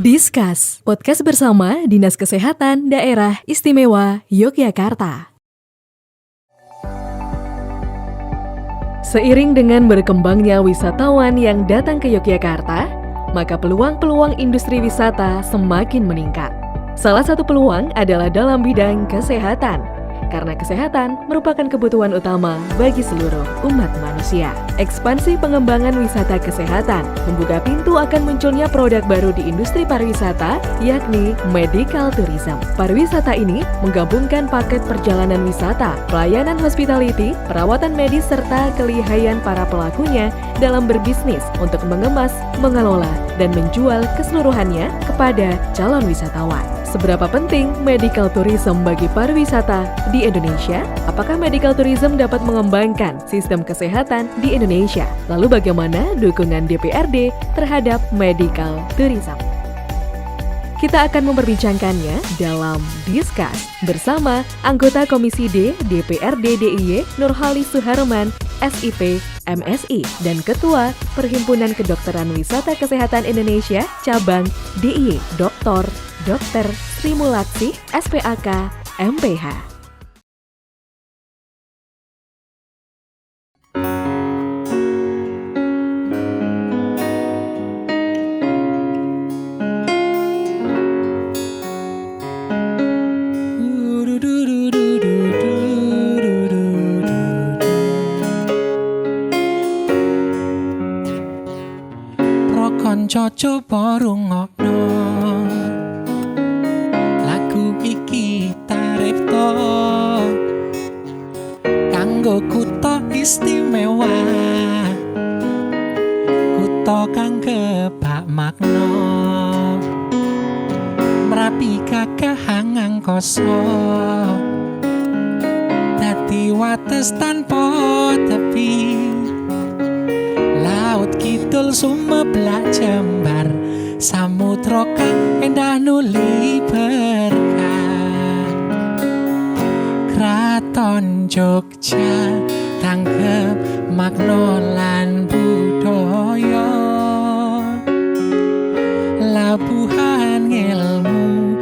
Discuss, podcast bersama Dinas Kesehatan Daerah Istimewa Yogyakarta. Seiring dengan berkembangnya wisatawan yang datang ke Yogyakarta, maka peluang-peluang industri wisata semakin meningkat. Salah satu peluang adalah dalam bidang kesehatan, karena kesehatan merupakan kebutuhan utama bagi seluruh umat manusia. Ekspansi pengembangan wisata kesehatan membuka pintu akan munculnya produk baru di industri pariwisata, yakni medical tourism. Pariwisata ini menggabungkan paket perjalanan wisata, pelayanan hospitality, perawatan medis, serta kelihayan para pelakunya dalam berbisnis untuk mengemas, mengelola, dan menjual keseluruhannya kepada calon wisatawan. Seberapa penting medical tourism bagi pariwisata di Indonesia? Apakah medical tourism dapat mengembangkan sistem kesehatan di Indonesia? Lalu bagaimana dukungan DPRD terhadap medical tourism? Kita akan memperbincangkannya dalam Discuss bersama anggota Komisi D DPRD DIY Nurhalis Suharman, SIP, MSI, dan Ketua Perhimpunan Kedokteran Wisata Kesehatan Indonesia Cabang DIY Dr. Sri Mulaksih, SPAK, MPH. Pro konco coba rungokno lagu iki tarifto kanggo kutha istimewa, kutha kang kebak makna, Merapi gagah angkasa, dadi wates tanpa tepi, laut kidul sumeblak jembar, samudra kang endah nuli berkah. Kraton Jogja tanggep makna lan budaya, labuhan ilmu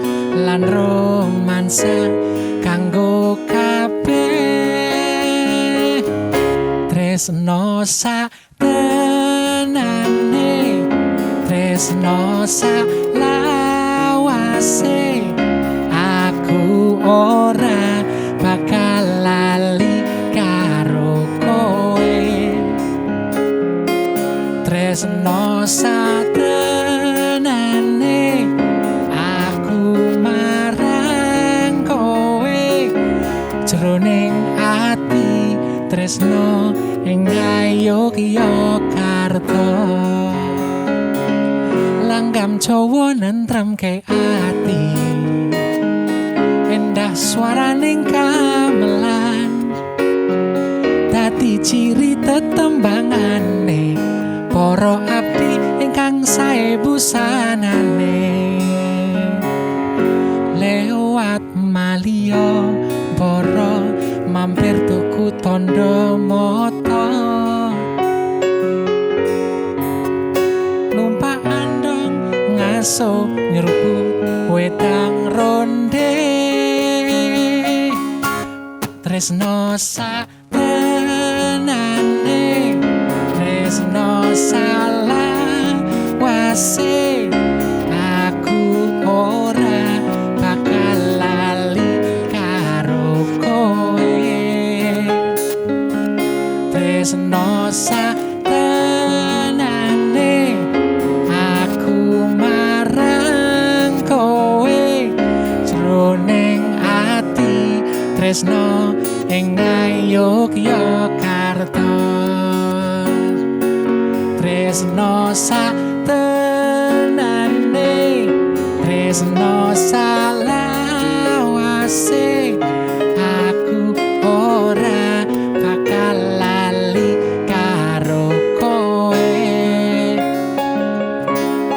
lan romansa kanggo kabeh. Tresno sak tenane, tresno sak lawase, aku ora bakal lali karo kowe. Tresno sak tenane, aku marang kowe, jroning ati tresno ing Yogyakarta. Langgam Jawa nentremke ati, endah swaraning gamelan, dadi ciri tetembangane para abdi ingkang sae busanane. Lewat Malio para mampir tuku tondo moto, numpak andong ngaso nyeruput wedang ronde. Tresno sak tenane, tresno salawase, aku ora bakal lali karo kowe. Tresno sak tenane, aku marang kowe, jroning ati tresno ing Yogyakarta. Tresno sak tenane, tresno salawase, aku ora bakal lali karo kowe.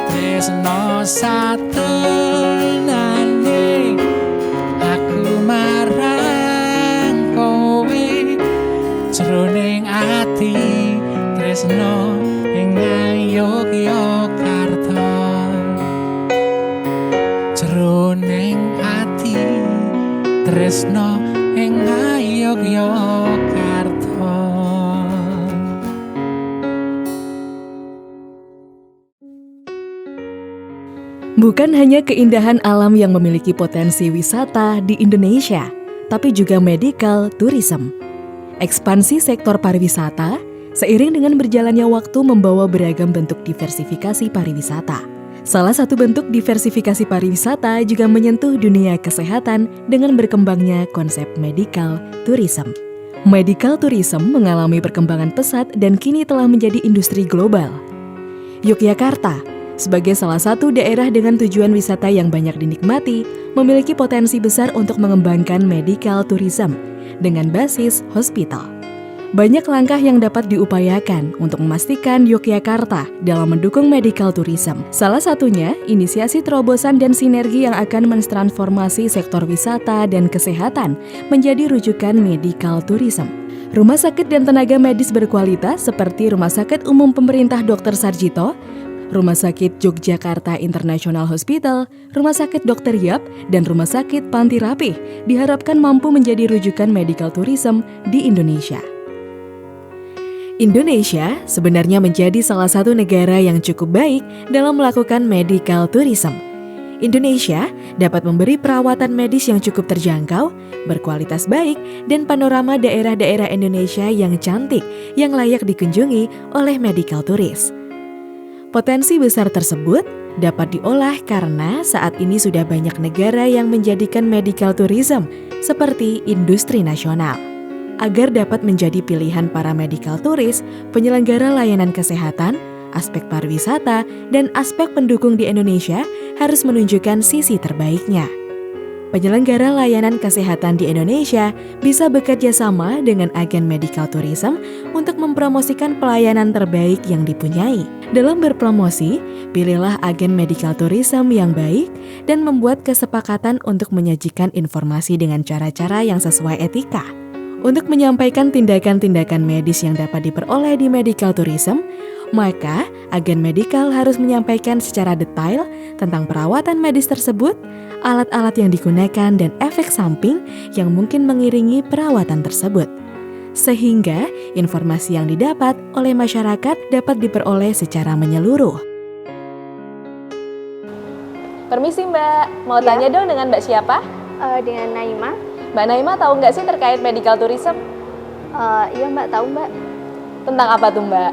Tresno sak tenane, aku marang kowe, jroning ati tresno ing Yogyakarta. tresno ing Yogyakarta. Bukan hanya keindahan alam yang memiliki potensi wisata di Indonesia, tapi juga medical tourism. Ekspansi sektor pariwisata seiring dengan berjalannya waktu membawa beragam bentuk diversifikasi pariwisata. Salah satu bentuk diversifikasi pariwisata juga menyentuh dunia kesehatan dengan berkembangnya konsep medical tourism. Medical tourism mengalami perkembangan pesat dan kini telah menjadi industri global. Yogyakarta, sebagai salah satu daerah dengan tujuan wisata yang banyak dinikmati, memiliki potensi besar untuk mengembangkan medical tourism dengan basis hospital. Banyak langkah yang dapat diupayakan untuk memastikan Yogyakarta dalam mendukung medical tourism. Salah satunya, inisiasi terobosan dan sinergi yang akan mentransformasi sektor wisata dan kesehatan menjadi rujukan medical tourism. Rumah sakit dan tenaga medis berkualitas seperti Rumah Sakit Umum Pemerintah Dr. Sarjito, Rumah Sakit Yogyakarta International Hospital, Rumah Sakit Dr. Yap, dan Rumah Sakit Panti Rapih diharapkan mampu menjadi rujukan medical tourism di Indonesia. Indonesia sebenarnya menjadi salah satu negara yang cukup baik dalam melakukan medical tourism. Indonesia dapat memberi perawatan medis yang cukup terjangkau, berkualitas baik, dan panorama daerah-daerah Indonesia yang cantik yang layak dikunjungi oleh medical tourist. Potensi besar tersebut dapat diolah karena saat ini sudah banyak negara yang menjadikan medical tourism seperti industri nasional. Agar dapat menjadi pilihan para medical tourist, penyelenggara layanan kesehatan, aspek pariwisata, dan aspek pendukung di Indonesia harus menunjukkan sisi terbaiknya. Penyelenggara layanan kesehatan di Indonesia bisa bekerja sama dengan agen medical tourism untuk mempromosikan pelayanan terbaik yang dipunyai. Dalam berpromosi, pilihlah agen medical tourism yang baik dan membuat kesepakatan untuk menyajikan informasi dengan cara-cara yang sesuai etika. Untuk menyampaikan tindakan-tindakan medis yang dapat diperoleh di medical tourism, maka agen medical harus menyampaikan secara detail tentang perawatan medis tersebut, alat-alat yang digunakan, dan efek samping yang mungkin mengiringi perawatan tersebut. Sehingga informasi yang didapat oleh masyarakat dapat diperoleh secara menyeluruh. Permisi Mbak, mau tanya dong dengan Mbak siapa? Dengan Naima. Mbak Naima tahu nggak sih terkait medical tourism? Iya Mbak, tahu Mbak. Tentang apa tuh Mbak?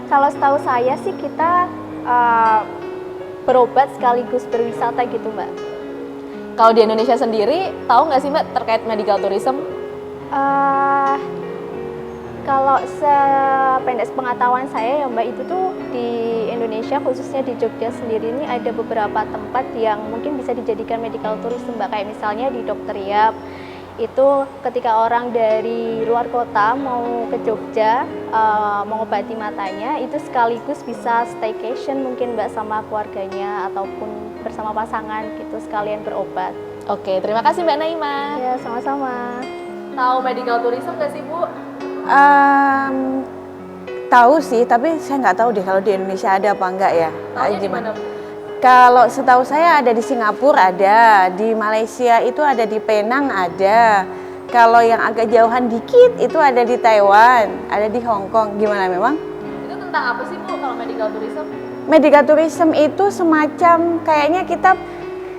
Kalau setahu saya sih kita berobat sekaligus berwisata gitu Mbak. Kalau di Indonesia sendiri, tahu nggak sih Mbak terkait medical tourism? Kalau sependek pengetahuan saya ya Mbak, itu tuh di Indonesia khususnya di Jogja sendiri ini ada beberapa tempat yang mungkin bisa dijadikan medical tourism Mbak. Kayak misalnya di Dr. Yap, itu ketika orang dari luar kota mau ke Jogja mengobati matanya, itu sekaligus bisa staycation mungkin Mbak sama keluarganya ataupun bersama pasangan gitu sekalian berobat. Oke, terima kasih Mbak Naima. Ya, sama-sama. Tahu medical tourism nggak sih Bu? Tahu sih, tapi saya nggak tahu deh kalau di Indonesia ada apa enggak ya. Taunya di mana Bu? Kalau setahu saya ada di Singapura ada, di Malaysia itu ada di Penang ada. Kalau yang agak jauhan dikit itu ada di Taiwan, ada di Hong Kong. Gimana memang? Itu tentang apa sih Bu kalau medical tourism? Medical tourism itu semacam kayaknya kita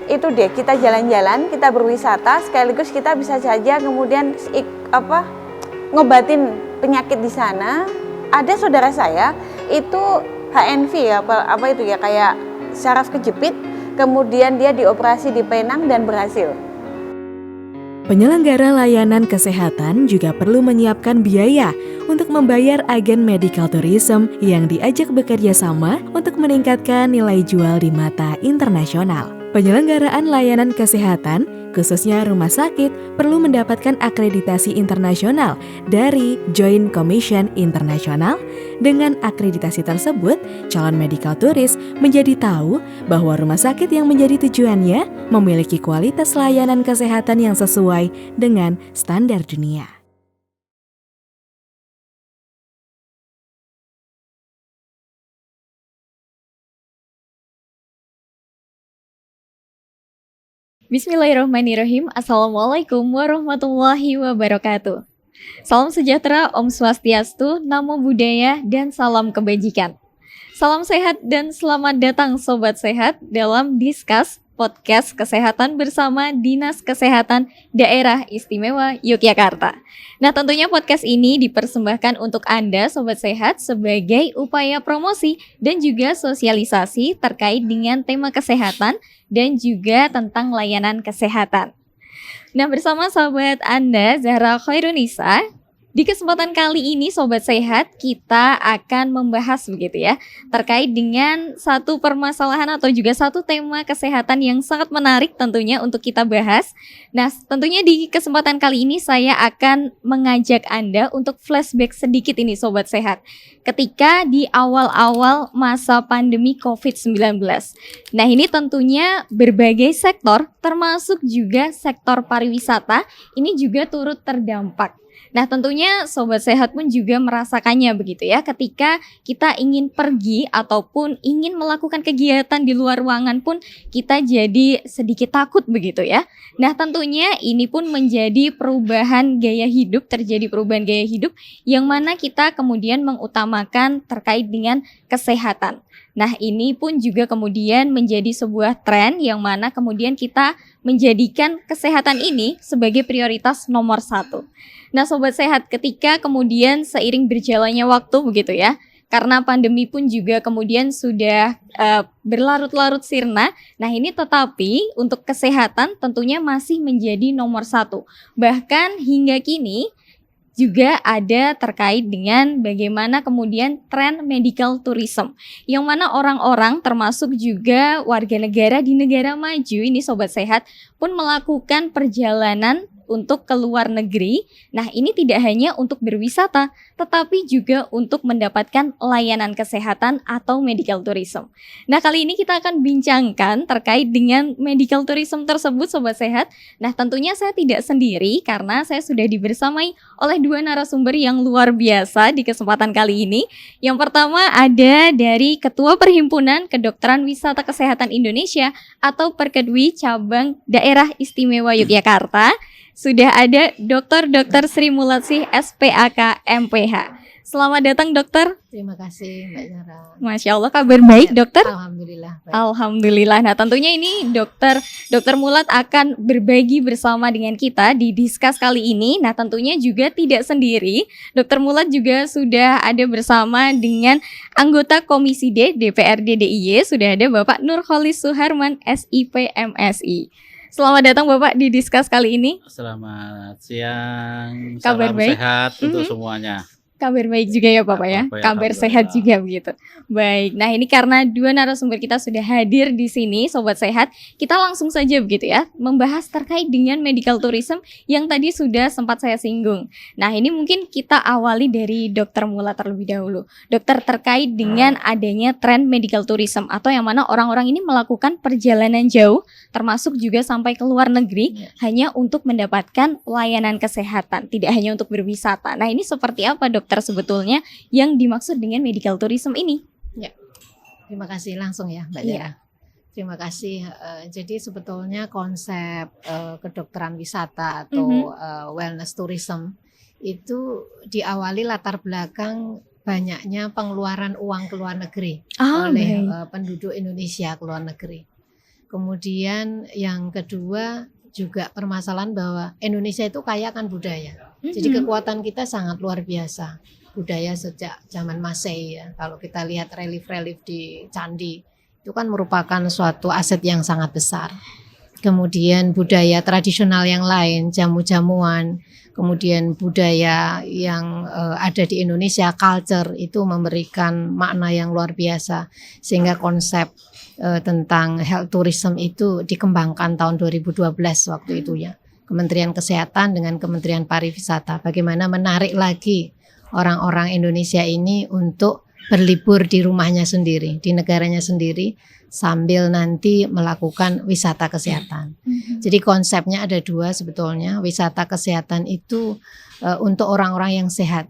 itu deh, kita jalan-jalan, kita berwisata sekaligus kita bisa saja kemudian ngobatin penyakit di sana. Ada saudara saya itu HNV apa itu ya, kayak saraf kejepit, kemudian dia dioperasi di Penang dan berhasil. Penyelenggara layanan kesehatan juga perlu menyiapkan biaya untuk membayar agen medical tourism yang diajak bekerja sama untuk meningkatkan nilai jual di mata internasional. Penyelenggaraan layanan kesehatan, khususnya rumah sakit, perlu mendapatkan akreditasi internasional dari Joint Commission Internasional. Dengan akreditasi tersebut, calon medical tourist menjadi tahu bahwa rumah sakit yang menjadi tujuannya memiliki kualitas layanan kesehatan yang sesuai dengan standar dunia. Bismillahirrahmanirrahim. Assalamualaikum warahmatullahi wabarakatuh. Salam sejahtera, Om Swastiastu, Namo Buddhaya, dan salam kebajikan. Salam sehat dan selamat datang Sobat Sehat dalam Discuss Podcast Kesehatan bersama Dinas Kesehatan Daerah Istimewa Yogyakarta. Nah, tentunya podcast ini dipersembahkan untuk Anda Sobat Sehat sebagai upaya promosi dan juga sosialisasi terkait dengan tema kesehatan dan juga tentang layanan kesehatan. Nah, bersama sahabat Anda Zahra Khairunisa, di kesempatan kali ini Sobat Sehat kita akan membahas begitu ya terkait dengan satu permasalahan atau juga satu tema kesehatan yang sangat menarik tentunya untuk kita bahas. Nah, tentunya di kesempatan kali ini saya akan mengajak Anda untuk flashback sedikit ini Sobat Sehat ketika di awal-awal masa pandemi COVID-19. Nah, ini tentunya berbagai sektor termasuk juga sektor pariwisata ini juga turut terdampak. Nah, tentunya Sobat Sehat pun juga merasakannya begitu ya ketika kita ingin pergi ataupun ingin melakukan kegiatan di luar ruangan pun kita jadi sedikit takut begitu ya. Nah, tentunya ini pun menjadi perubahan gaya hidup, terjadi perubahan gaya hidup yang mana kita kemudian mengutamakan terkait dengan kesehatan. Nah, ini pun juga kemudian menjadi sebuah tren yang mana kemudian kita menjadikan kesehatan ini sebagai prioritas nomor 1. Nah, Sobat Sehat, ketika kemudian seiring berjalannya waktu begitu ya, karena pandemi pun juga kemudian sudah berlarut-larut sirna. Nah, ini tetapi untuk kesehatan tentunya masih menjadi nomor 1. Bahkan hingga kini juga ada terkait dengan bagaimana kemudian tren medical tourism yang mana orang-orang termasuk juga warga negara di negara maju ini Sobat Sehat pun melakukan perjalanan untuk ke luar negeri. Nah, ini tidak hanya untuk berwisata, tetapi juga untuk mendapatkan layanan kesehatan atau medical tourism. Nah, kali ini kita akan bincangkan terkait dengan medical tourism tersebut, Sobat Sehat. Nah, tentunya saya tidak sendiri karena saya sudah dibersamai oleh 2 narasumber yang luar biasa di kesempatan kali ini. Yang pertama ada dari Ketua Perhimpunan Kedokteran Wisata Kesehatan Indonesia atau Perkedwi Cabang Daerah Istimewa Yogyakarta. Sudah ada Dr. Sri Mulatsih SPAK MPH. Selamat datang dokter. Terima kasih Mbak Zahra. Masya Allah, kabar baik dokter? Alhamdulillah baik. Alhamdulillah. Nah, tentunya ini dokter Mulat akan berbagi bersama dengan kita di Discuss kali ini. Nah, tentunya juga tidak sendiri. Dokter Mulat juga sudah ada bersama dengan anggota Komisi D DPRD DIY. Sudah ada Bapak Nurholis Suharman SIP MSI. Selamat datang Bapak di Discuss kali ini. Selamat siang. Kabar salam baik? sehat untuk semuanya. Kabar baik juga ya Bapak ya, Baik, kabar sehat juga begitu. Baik, nah ini karena 2 narasumber kita sudah hadir di sini Sobat Sehat, kita langsung saja begitu ya, membahas terkait dengan medical tourism yang tadi sudah sempat saya singgung. Nah, ini mungkin kita awali dari Dokter Mulat terlebih dahulu. Dokter, terkait dengan adanya tren medical tourism atau yang mana orang-orang ini melakukan perjalanan jauh termasuk juga sampai ke luar negeri hanya untuk mendapatkan layanan kesehatan, tidak hanya untuk berwisata. Nah, ini seperti apa dokter sebetulnya yang dimaksud dengan medical tourism ini? Ya, terima kasih langsung ya Mbak Zahra. Terima kasih. Jadi sebetulnya konsep kedokteran wisata atau wellness tourism itu diawali latar belakang banyaknya pengeluaran uang ke luar negeri oleh penduduk Indonesia ke luar negeri. Kemudian yang kedua juga permasalahan bahwa Indonesia itu kaya akan budaya. Jadi kekuatan kita sangat luar biasa. Budaya sejak zaman Masehi ya. Kalau kita lihat relief-relief di candi itu kan merupakan suatu aset yang sangat besar. Kemudian budaya tradisional yang lain, jamu-jamuan, kemudian budaya yang ada di Indonesia, culture itu memberikan makna yang luar biasa sehingga konsep tentang health tourism itu dikembangkan tahun 2012 waktu itu ya. Kementerian Kesehatan dengan Kementerian Pariwisata bagaimana menarik lagi orang-orang Indonesia ini untuk berlibur di rumahnya sendiri, di negaranya sendiri sambil nanti melakukan wisata kesehatan. Jadi konsepnya ada 2 sebetulnya. Wisata kesehatan itu untuk orang-orang yang sehat,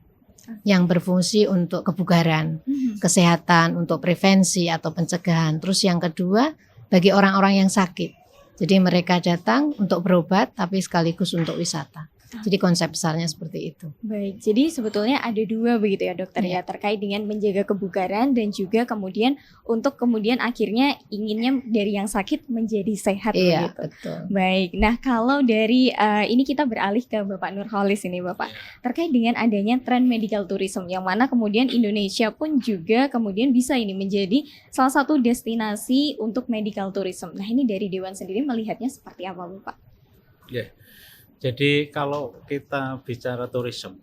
yang berfungsi untuk kebugaran, kesehatan, untuk prevensi atau pencegahan. Terus yang kedua bagi orang-orang yang sakit. Jadi mereka datang untuk berobat tapi sekaligus untuk wisata. Jadi konsep besarnya seperti itu. Baik, jadi sebetulnya ada dua begitu ya dokter ya, terkait dengan menjaga kebugaran dan juga kemudian untuk kemudian akhirnya inginnya dari yang sakit menjadi sehat Iya, begitu. betul. Baik, nah kalau dari ini kita beralih ke Bapak Nurholis ini Bapak, terkait dengan adanya tren medical tourism yang mana kemudian Indonesia pun juga kemudian bisa ini menjadi salah satu destinasi untuk medical tourism. Nah ini dari Dewan sendiri melihatnya seperti apa Bapak? Ya. Jadi kalau kita bicara tourism,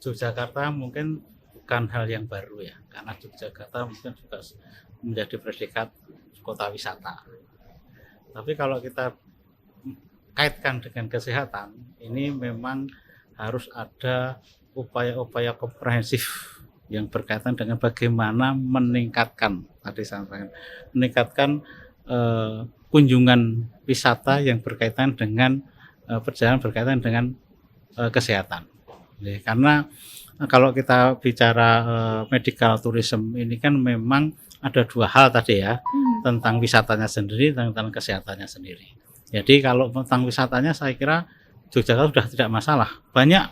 Yogyakarta mungkin bukan hal yang baru ya, karena Yogyakarta mungkin juga menjadi predikat kota wisata. Tapi kalau kita kaitkan dengan kesehatan, ini memang harus ada upaya-upaya komprehensif yang berkaitan dengan bagaimana meningkatkan kunjungan wisata yang berkaitan dengan perjalanan berkaitan dengan kesehatan. Ya, karena kalau kita bicara medical tourism ini kan memang ada dua hal tadi ya, tentang wisatanya sendiri, tentang kesehatannya sendiri. Jadi kalau tentang wisatanya saya kira Yogyakarta sudah tidak masalah. Banyak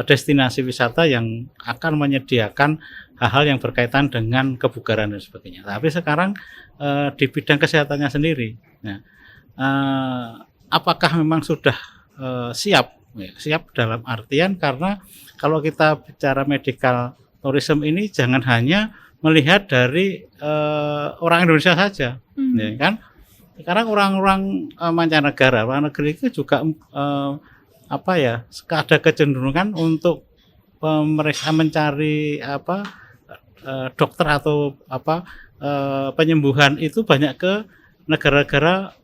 destinasi wisata yang akan menyediakan hal-hal yang berkaitan dengan kebugaran dan sebagainya. Tapi sekarang di bidang kesehatannya sendiri, apakah memang sudah siap? Ya, siap dalam artian karena kalau kita bicara medical tourism ini jangan hanya melihat dari orang Indonesia saja, ya kan? Sekarang orang-orang mancanegara, orang negeri itu juga ada kecenderungan untuk mereka mencari dokter atau penyembuhan itu banyak ke negara-negara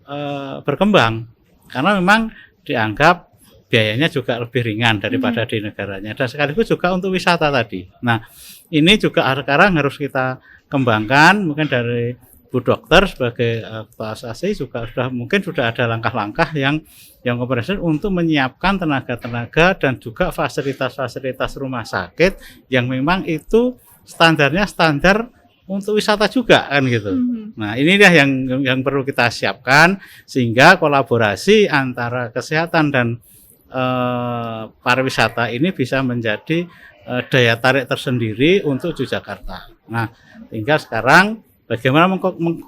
berkembang. Karena memang dianggap biayanya juga lebih ringan daripada di negaranya dan sekaligus juga untuk wisata tadi. Nah, ini juga sekarang harus kita kembangkan mungkin dari Bu Dokter sebagai ketua asosiasi juga sudah ada langkah-langkah yang komprehensif untuk menyiapkan tenaga-tenaga dan juga fasilitas-fasilitas rumah sakit yang memang itu standarnya standar untuk wisata juga kan gitu. Nah, inilah yang perlu kita siapkan sehingga kolaborasi antara kesehatan dan pariwisata ini bisa menjadi daya tarik tersendiri untuk Yogyakarta. Nah, tinggal sekarang bagaimana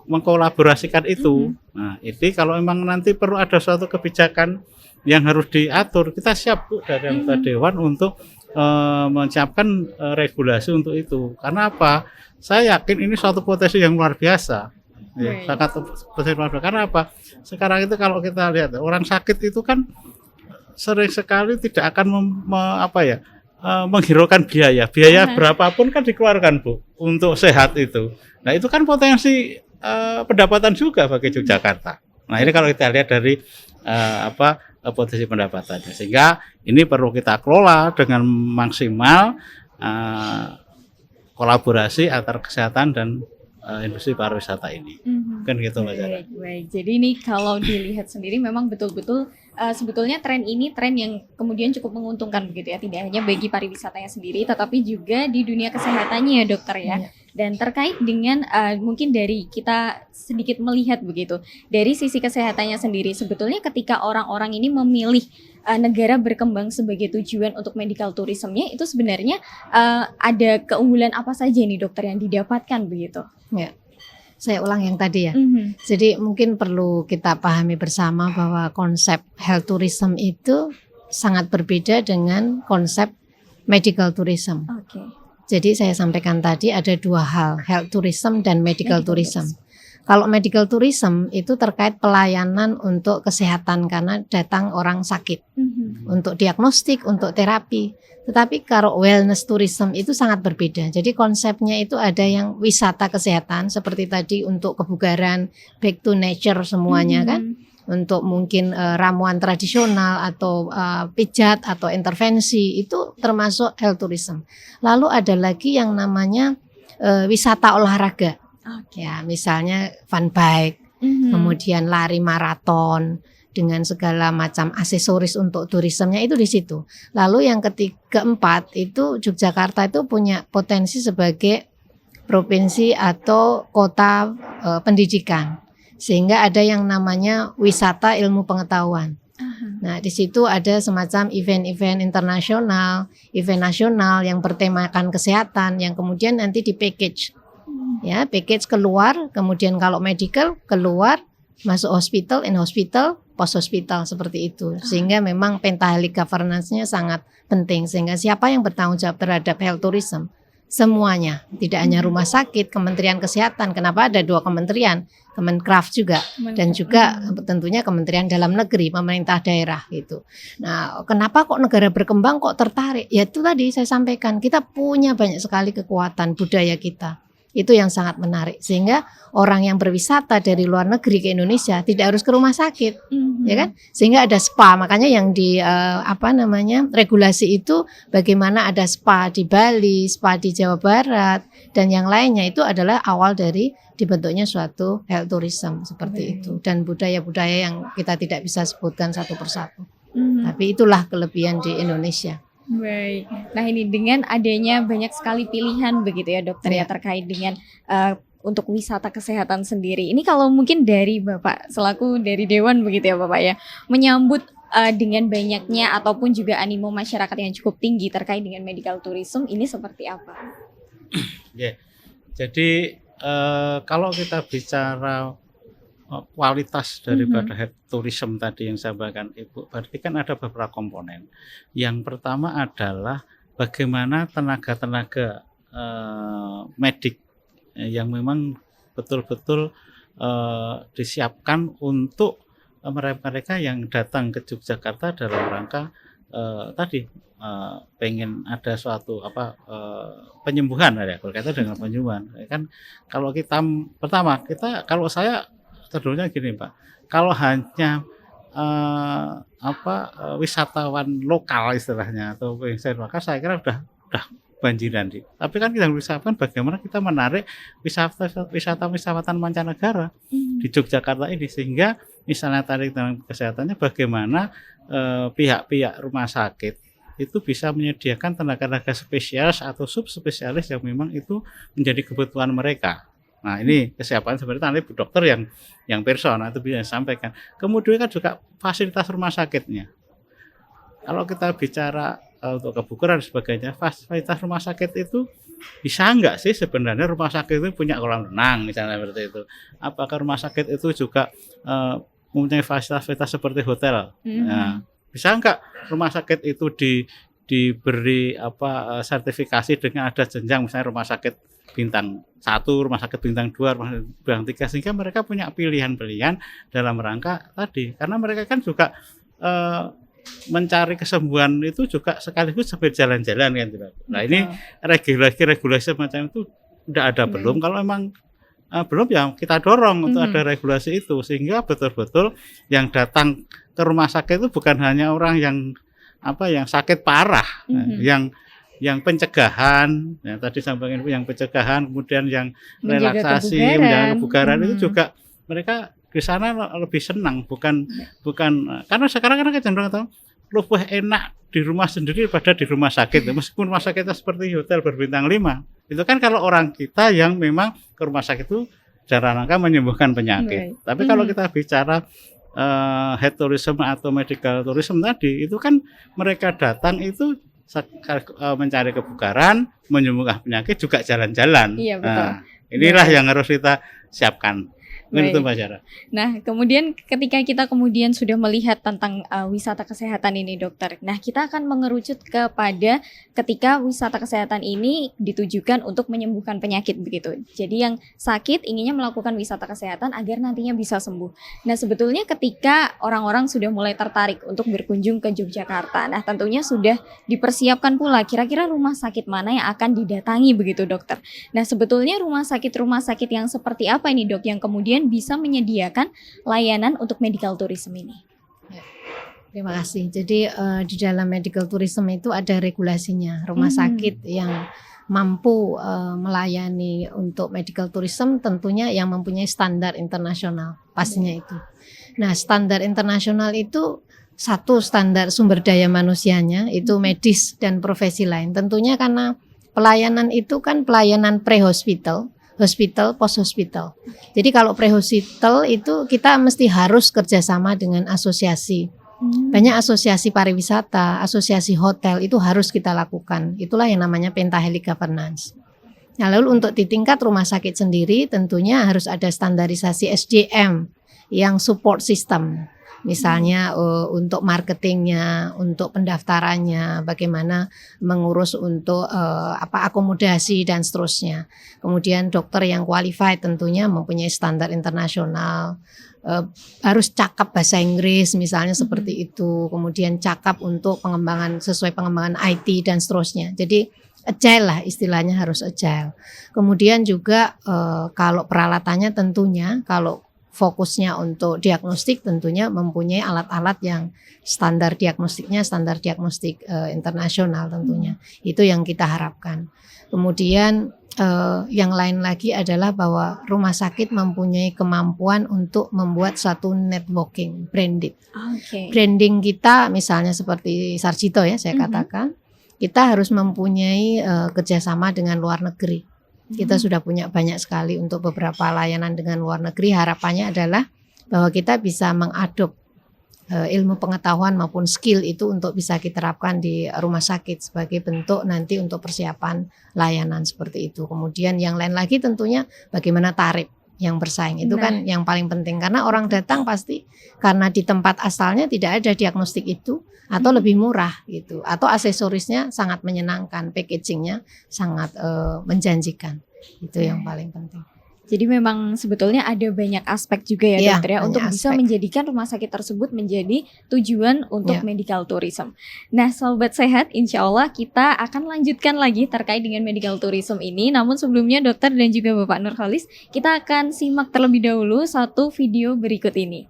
mengkolaborasikan itu. Nah, ini kalau memang nanti perlu ada suatu kebijakan yang harus diatur, kita siap Bu dari anggota Dewan untuk menyiapkan regulasi untuk itu. Karena apa? Saya yakin ini suatu potensi yang luar biasa. Ya, sangat potensi luar biasa. Karena apa? Sekarang itu kalau kita lihat orang sakit itu kan sering sekali tidak akan menghiraukan biaya. Biaya berapapun kan dikeluarkan Bu untuk sehat itu. Nah, itu kan potensi pendapatan juga bagi Yogyakarta. Nah, ini kalau kita lihat dari potensi pendapatannya. Sehingga ini perlu kita kelola dengan maksimal kolaborasi antar kesehatan dan industri pariwisata ini. Kan gitu Mbak Zara. Baik. Jadi ini kalau dilihat sendiri memang betul-betul sebetulnya tren ini tren yang kemudian cukup menguntungkan begitu ya, tidak hanya bagi pariwisatanya sendiri tetapi juga di dunia kesehatannya ya dokter ya. Dan terkait dengan mungkin dari kita sedikit melihat begitu dari sisi kesehatannya sendiri, sebetulnya ketika orang-orang ini memilih negara berkembang sebagai tujuan untuk medical tourism-nya itu sebenarnya ada keunggulan apa saja nih dokter yang didapatkan begitu? Ya. Saya ulang yang tadi ya. Jadi mungkin perlu kita pahami bersama bahwa konsep health tourism itu sangat berbeda dengan konsep medical tourism. Jadi saya sampaikan tadi ada dua hal, health tourism dan medical tourism. Kalau medical tourism itu terkait pelayanan untuk kesehatan karena datang orang sakit, untuk diagnostik, untuk terapi. Tetapi kalau wellness tourism itu sangat berbeda. Jadi konsepnya itu ada yang wisata kesehatan seperti tadi untuk kebugaran, back to nature semuanya kan. Untuk mungkin ramuan tradisional atau pijat atau intervensi itu termasuk health tourism. Lalu ada lagi yang namanya wisata olahraga. Ya, misalnya fun bike, kemudian lari maraton dengan segala macam aksesoris untuk turismenya itu di situ. Lalu yang keempat itu Yogyakarta itu punya potensi sebagai provinsi atau kota pendidikan. Sehingga ada yang namanya wisata ilmu pengetahuan. Nah, di situ ada semacam event-event internasional, event nasional yang bertemakan kesehatan yang kemudian nanti di package. Ya, package keluar, kemudian kalau medical keluar, masuk hospital, in hospital, post hospital seperti itu. Sehingga memang pentahelix governance-nya sangat penting, sehingga siapa yang bertanggung jawab terhadap health tourism? Semuanya, tidak hanya rumah sakit, Kementerian Kesehatan. Kenapa ada 2 kementerian? Kemenkraf juga, dan juga tentunya Kementerian Dalam Negeri, pemerintah daerah gitu. Nah, kenapa kok negara berkembang kok tertarik? Ya itu tadi saya sampaikan, kita punya banyak sekali kekuatan budaya kita. Itu yang sangat menarik, sehingga orang yang berwisata dari luar negeri ke Indonesia tidak harus ke rumah sakit, ya kan? Sehingga ada spa, makanya yang di regulasi itu bagaimana ada spa di Bali, spa di Jawa Barat, dan yang lainnya itu adalah awal dari dibentuknya suatu health tourism seperti itu, dan budaya-budaya yang kita tidak bisa sebutkan satu persatu. Tapi itulah kelebihan di Indonesia. Baik. Nah ini dengan adanya banyak sekali pilihan begitu ya dokter ya terkait dengan untuk wisata kesehatan sendiri. Ini kalau mungkin dari Bapak selaku dari Dewan begitu ya Bapak ya, menyambut dengan banyaknya ataupun juga animo masyarakat yang cukup tinggi terkait dengan medical tourism ini seperti apa? Ya, jadi kalau kita bicara kualitas daripada health tourism tadi yang saya sampaikan Ibu, berarti kan ada beberapa komponen. Yang pertama adalah bagaimana tenaga-tenaga medik yang memang betul-betul disiapkan untuk mereka yang datang ke Yogyakarta dalam rangka tadi pengen ada suatu penyembuhan ya, berkaitan dengan penyembuhan. Kan kalau kita pertama kalau saya tentunya gini Pak, kalau hanya wisatawan lokal istilahnya atau wisatawan lokal, saya kira udah banjiran di. Tapi kan kita harus usahakan bagaimana kita menarik wisatawan mancanegara di Yogyakarta ini, sehingga misalnya tarik dengan kesehatannya bagaimana pihak-pihak rumah sakit itu bisa menyediakan tenaga-tenaga spesialis atau subspesialis yang memang itu menjadi kebutuhan mereka. Nah ini kesiapan sebenarnya nanti Bu Dokter yang person itu bisa sampaikan. Kemudian kan juga fasilitas rumah sakitnya. Kalau kita bicara untuk kebugaran dan sebagainya, fasilitas rumah sakit itu bisa enggak sih sebenarnya rumah sakit itu punya kolam renang misalnya seperti itu. Apakah rumah sakit itu juga mempunyai fasilitas seperti hotel? Nah, bisa enggak rumah sakit itu diberi sertifikasi dengan ada jenjang, misalnya rumah sakit bintang 1, rumah sakit bintang 2, rumah sakit bintang 3, sehingga mereka punya pilihan-pilihan dalam rangka tadi, karena mereka kan juga mencari kesembuhan itu juga sekaligus sambil jalan-jalan kan. Nah ini regulasi macam itu udah ada belum? Kalau memang belum ya kita dorong untuk ada regulasi itu, sehingga betul-betul yang datang ke rumah sakit itu bukan hanya orang yang sakit parah, yang pencegahan, ya, tadi sampaikan yang pencegahan, kemudian yang relaksasi, menjaga kebugaran itu juga mereka di sana lebih senang, bukan karena sekarang kan cenderung lebih enak di rumah sendiri daripada di rumah sakit, meskipun rumah sakitnya seperti hotel berbintang 5. Itu kan kalau orang kita yang memang ke rumah sakit itu dalam rangka menyembuhkan penyakit. Tapi kalau kita bicara health tourism atau medical tourism tadi, itu kan mereka datang itu mencari kebugaran, menyembuhkan penyakit, juga jalan-jalan. Iya, betul. Nah, inilah yang harus kita siapkan. Itu Mbak Sarah. Nah, kemudian ketika kita kemudian sudah melihat tentang wisata kesehatan ini, dokter. Nah, kita akan mengerucut kepada ketika wisata kesehatan ini ditujukan untuk menyembuhkan penyakit begitu. Jadi yang sakit inginnya melakukan wisata kesehatan agar nantinya bisa sembuh. Nah, sebetulnya ketika orang-orang sudah mulai tertarik untuk berkunjung ke Yogyakarta, nah tentunya sudah dipersiapkan pula kira-kira rumah sakit mana yang akan didatangi begitu, dokter. Nah, sebetulnya rumah sakit yang seperti apa ini, Dok, yang kemudian bisa menyediakan layanan untuk medical tourism ini? Ya, terima kasih. Jadi di dalam medical tourism itu ada regulasinya. Rumah sakit yang mampu melayani untuk medical tourism tentunya yang mempunyai standar internasional, pastinya itu. Nah, standar internasional itu satu, standar sumber daya manusianya itu medis dan profesi lain. Tentunya karena pelayanan itu kan pelayanan pre-hospital. hospital, post hospital. Jadi kalau pre-hospital itu kita mesti harus kerjasama dengan asosiasi. Banyak asosiasi pariwisata, asosiasi hotel itu harus kita lakukan. Itulah yang namanya Pentahelix Governance. Nah, lalu untuk di tingkat rumah sakit sendiri tentunya harus ada standarisasi SDM yang support system. Misalnya untuk marketingnya, untuk pendaftarannya, bagaimana mengurus untuk akomodasi dan seterusnya. Kemudian dokter yang qualified tentunya mempunyai standar internasional, harus cakap bahasa Inggris misalnya seperti itu. Kemudian cakap untuk pengembangan sesuai pengembangan IT dan seterusnya. Jadi agile lah istilahnya, harus agile. Kemudian juga kalau peralatannya tentunya kalau fokusnya untuk diagnostik tentunya mempunyai alat-alat yang standar diagnostiknya standar diagnostik internasional tentunya. Itu yang kita harapkan. Kemudian yang lain lagi adalah bahwa rumah sakit mempunyai kemampuan untuk membuat satu networking branded. Branding kita misalnya seperti Sarjito ya saya katakan, kita harus mempunyai kerjasama dengan luar negeri. Kita sudah punya banyak sekali untuk beberapa layanan dengan luar negeri. Harapannya adalah bahwa kita bisa mengadop ilmu pengetahuan maupun skill itu untuk bisa kita terapkan di rumah sakit sebagai bentuk nanti untuk persiapan layanan seperti itu. Kemudian yang lain lagi tentunya bagaimana tarif yang bersaing itu kan yang paling penting, karena orang datang pasti karena di tempat asalnya tidak ada diagnostik itu atau lebih murah gitu, atau aksesorisnya sangat menyenangkan, packagingnya sangat menjanjikan. Itu yang paling penting. Jadi memang sebetulnya ada banyak aspek juga ya dokter ya untuk banyak bisa aspek. menjadikan rumah sakit tersebut menjadi tujuan untuk medical tourism. Nah sobat sehat, insya Allah kita akan lanjutkan lagi terkait dengan medical tourism ini. Namun sebelumnya dokter dan juga Bapak Nurholis, kita akan simak terlebih dahulu satu video berikut ini.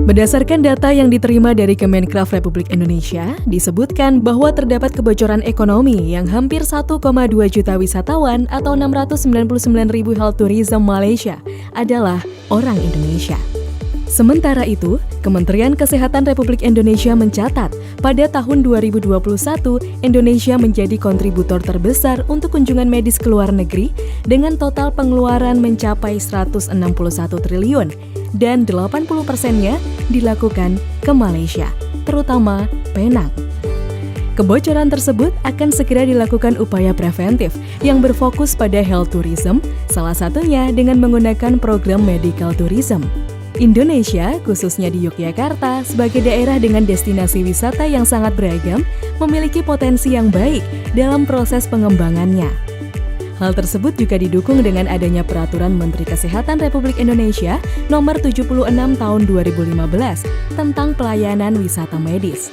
Berdasarkan data yang diterima dari Kemenkraf Republik Indonesia, disebutkan bahwa terdapat kebocoran ekonomi yang hampir 1,2 juta wisatawan atau 699 ribu health tourism Malaysia adalah orang Indonesia. Sementara itu, Kementerian Kesehatan Republik Indonesia mencatat pada tahun 2021 Indonesia menjadi kontributor terbesar untuk kunjungan medis ke luar negeri dengan total pengeluaran mencapai 161 triliun dan 80%-nya dilakukan ke Malaysia, terutama Penang. Kebocoran tersebut akan segera dilakukan upaya preventif yang berfokus pada health tourism, salah satunya dengan menggunakan program medical tourism. Indonesia, khususnya di Yogyakarta, sebagai daerah dengan destinasi wisata yang sangat beragam, memiliki potensi yang baik dalam proses pengembangannya. Hal tersebut juga didukung dengan adanya Peraturan Menteri Kesehatan Republik Indonesia Nomor 76 Tahun 2015 tentang pelayanan wisata medis.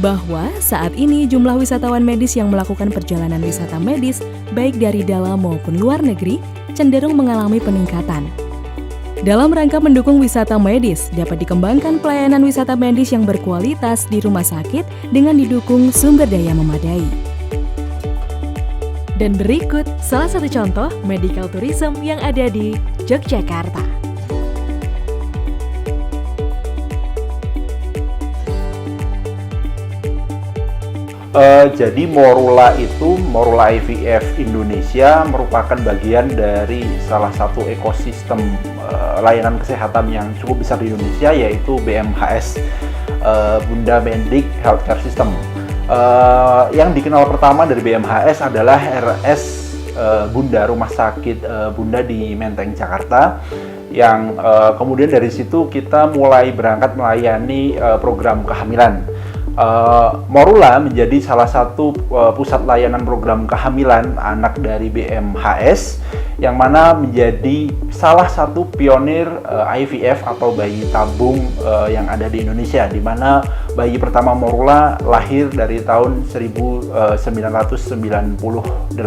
Bahwa saat ini jumlah wisatawan medis yang melakukan perjalanan wisata medis, baik dari dalam maupun luar negeri, cenderung mengalami peningkatan. Dalam rangka mendukung wisata medis, dapat dikembangkan pelayanan wisata medis yang berkualitas di rumah sakit dengan didukung sumber daya memadai. Dan berikut salah satu contoh medical tourism yang ada di Yogyakarta. Jadi Morula IVF Indonesia merupakan bagian dari salah satu ekosistem layanan kesehatan yang cukup besar di Indonesia, yaitu BMHS, Bunda Mendik Healthcare System. Yang dikenal pertama dari BMHS adalah RS Bunda, Rumah Sakit Bunda di Menteng, Jakarta, yang kemudian dari situ kita mulai berangkat melayani program kehamilan. Morula menjadi salah satu pusat layanan program kehamilan anak dari BMHS, yang mana menjadi salah satu pionir IVF atau bayi tabung yang ada di Indonesia, di mana bayi pertama Morula lahir dari tahun 1998.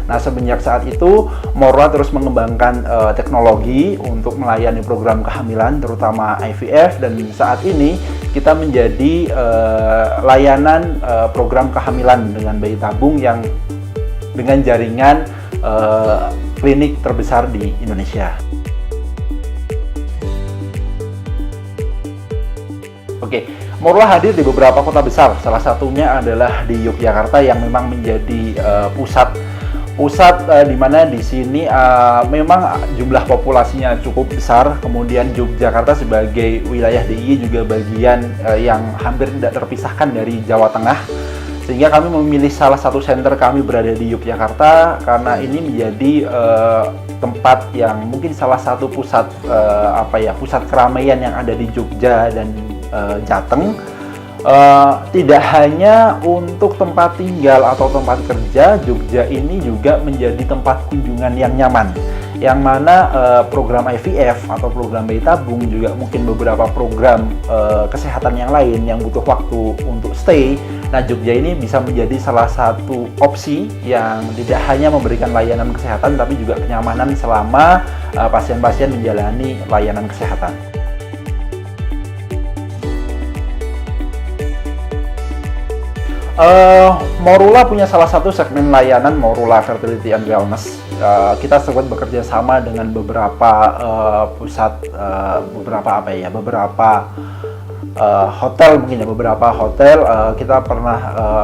Nah, semenjak saat itu Morula terus mengembangkan teknologi untuk melayani program kehamilan, terutama IVF, dan saat ini kita menjadi layanan program kehamilan dengan bayi tabung yang dengan jaringan klinik terbesar di Indonesia. Oke, Morula hadir di beberapa kota besar, salah satunya adalah di Yogyakarta yang memang menjadi pusat di mana di sini memang jumlah populasinya cukup besar. Kemudian Yogyakarta sebagai wilayah DIY juga bagian yang hampir tidak terpisahkan dari Jawa Tengah. Sehingga kami memilih salah satu center kami berada di Yogyakarta karena ini menjadi tempat yang mungkin salah satu pusat pusat keramaian yang ada di Jogja dan Jateng. Tidak hanya untuk tempat tinggal atau tempat kerja, Jogja ini juga menjadi tempat kunjungan yang nyaman, yang mana program IVF atau program bayi tabung, juga mungkin beberapa program kesehatan yang lain yang butuh waktu untuk stay. Nah, Jogja ini bisa menjadi salah satu opsi yang tidak hanya memberikan layanan kesehatan tapi juga kenyamanan selama pasien-pasien menjalani layanan kesehatan. Morula punya salah satu segmen layanan Morula Fertility and Wellness. Kita sempat bekerja sama dengan beberapa hotel mungkin ya, beberapa hotel. Kita pernah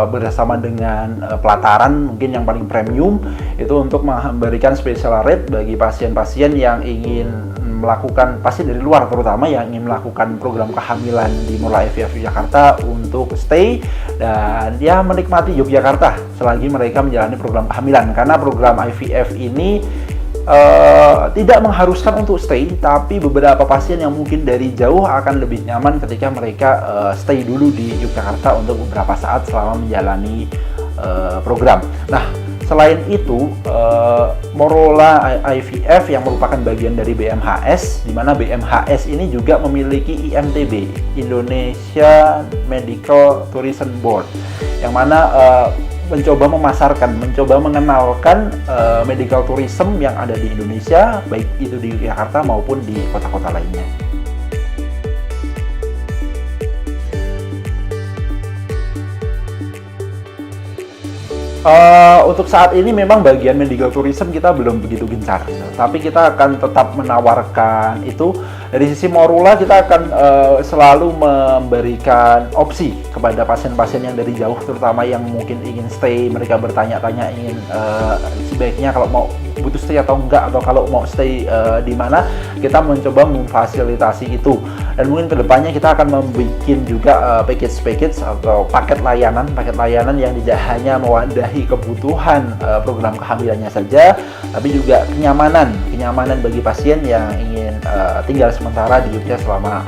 bersama dengan Pelataran, mungkin yang paling premium itu untuk memberikan special rate bagi pasien-pasien yang ingin melakukan, pasien dari luar terutama yang ingin melakukan program kehamilan di Morula IVF Jakarta untuk stay dan ya menikmati Yogyakarta selagi mereka menjalani program kehamilan, karena program IVF ini tidak mengharuskan untuk stay, tapi beberapa pasien yang mungkin dari jauh akan lebih nyaman ketika mereka stay dulu di Yogyakarta untuk beberapa saat selama menjalani program. Nah, selain itu, Morula IVF yang merupakan bagian dari BMHS, di mana BMHS ini juga memiliki IMTB, Indonesia Medical Tourism Board, yang mana mencoba memasarkan, mencoba mengenalkan medical tourism yang ada di Indonesia, baik itu di Jakarta maupun di kota-kota lainnya. Untuk saat ini memang bagian medical tourism kita belum begitu gencar, tapi kita akan tetap menawarkan itu. Dari sisi Morula kita akan selalu memberikan opsi kepada pasien-pasien yang dari jauh, terutama yang mungkin ingin stay, mereka bertanya-tanya ingin sebaiknya kalau mau butuh stay atau enggak, atau kalau mau stay di mana, kita mencoba memfasilitasi itu. Dan mungkin kedepannya kita akan membuat juga package atau paket layanan yang tidak hanya mewadahi kebutuhan program kehamilannya saja, tapi juga kenyamanan bagi pasien yang ingin tinggal sementara di Jogja selama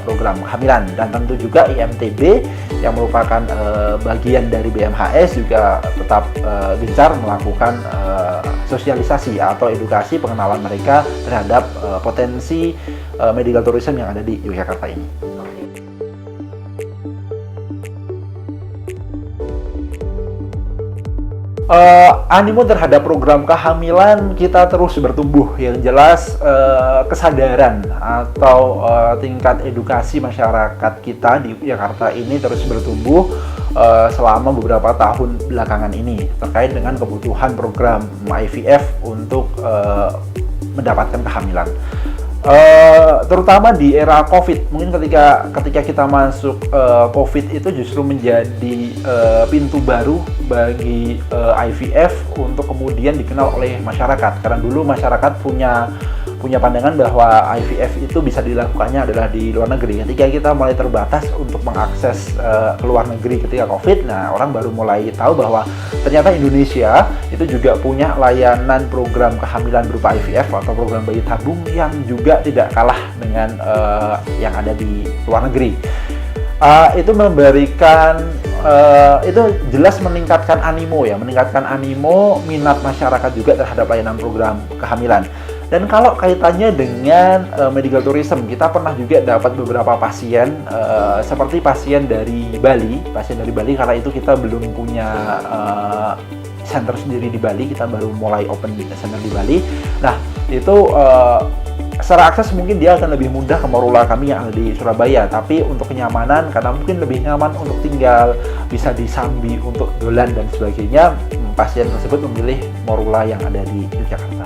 program kehamilan. Dan tentu juga IMTB yang merupakan bagian dari BMHS juga tetap gencar melakukan sosialisasi atau edukasi pengenalan mereka terhadap potensi medical tourism yang ada di Yogyakarta ini. Animo terhadap program kehamilan kita terus bertumbuh. Yang jelas kesadaran atau tingkat edukasi masyarakat kita di Jakarta ini terus bertumbuh selama beberapa tahun belakangan ini terkait dengan kebutuhan program IVF untuk mendapatkan kehamilan. Terutama di era COVID, mungkin ketika kita masuk COVID itu justru menjadi pintu baru bagi IVF untuk kemudian dikenal oleh masyarakat. Karena dulu masyarakat punya pandangan bahwa IVF itu bisa dilakukannya adalah di luar negeri. Ketika kita mulai terbatas untuk mengakses ke luar negeri ketika COVID, nah orang baru mulai tahu bahwa ternyata Indonesia itu juga punya layanan program kehamilan berupa IVF atau program bayi tabung yang juga tidak kalah dengan yang ada di luar negeri. Itu memberikan itu jelas meningkatkan animo minat masyarakat juga terhadap layanan program kehamilan. Dan kalau kaitannya dengan medical tourism, kita pernah juga dapat beberapa pasien seperti pasien dari Bali karena itu kita belum punya center sendiri di Bali, kita baru mulai open center di Bali. Nah, itu secara akses mungkin dia akan lebih mudah ke Morula kami yang ada di Surabaya, tapi untuk kenyamanan, karena mungkin lebih nyaman untuk tinggal, bisa disambi untuk dolan dan sebagainya, pasien tersebut memilih Morula yang ada di Yogyakarta.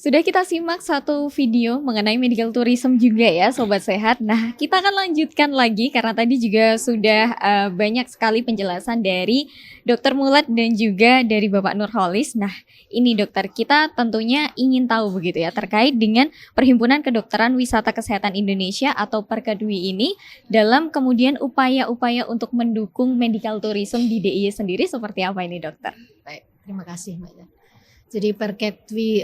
Sudah kita simak satu video mengenai medical tourism juga ya Sobat Sehat. Nah kita akan lanjutkan lagi karena tadi juga sudah banyak sekali penjelasan dari Dokter Mulat dan juga dari Bapak Nurholis. Nah ini dokter, kita tentunya ingin tahu begitu ya terkait dengan Perhimpunan Kedokteran Wisata Kesehatan Indonesia atau Perkedwi ini dalam kemudian upaya-upaya untuk mendukung medical tourism di DIY sendiri seperti apa ini dokter? Baik, terima kasih Mbak. Jadi Perkedwi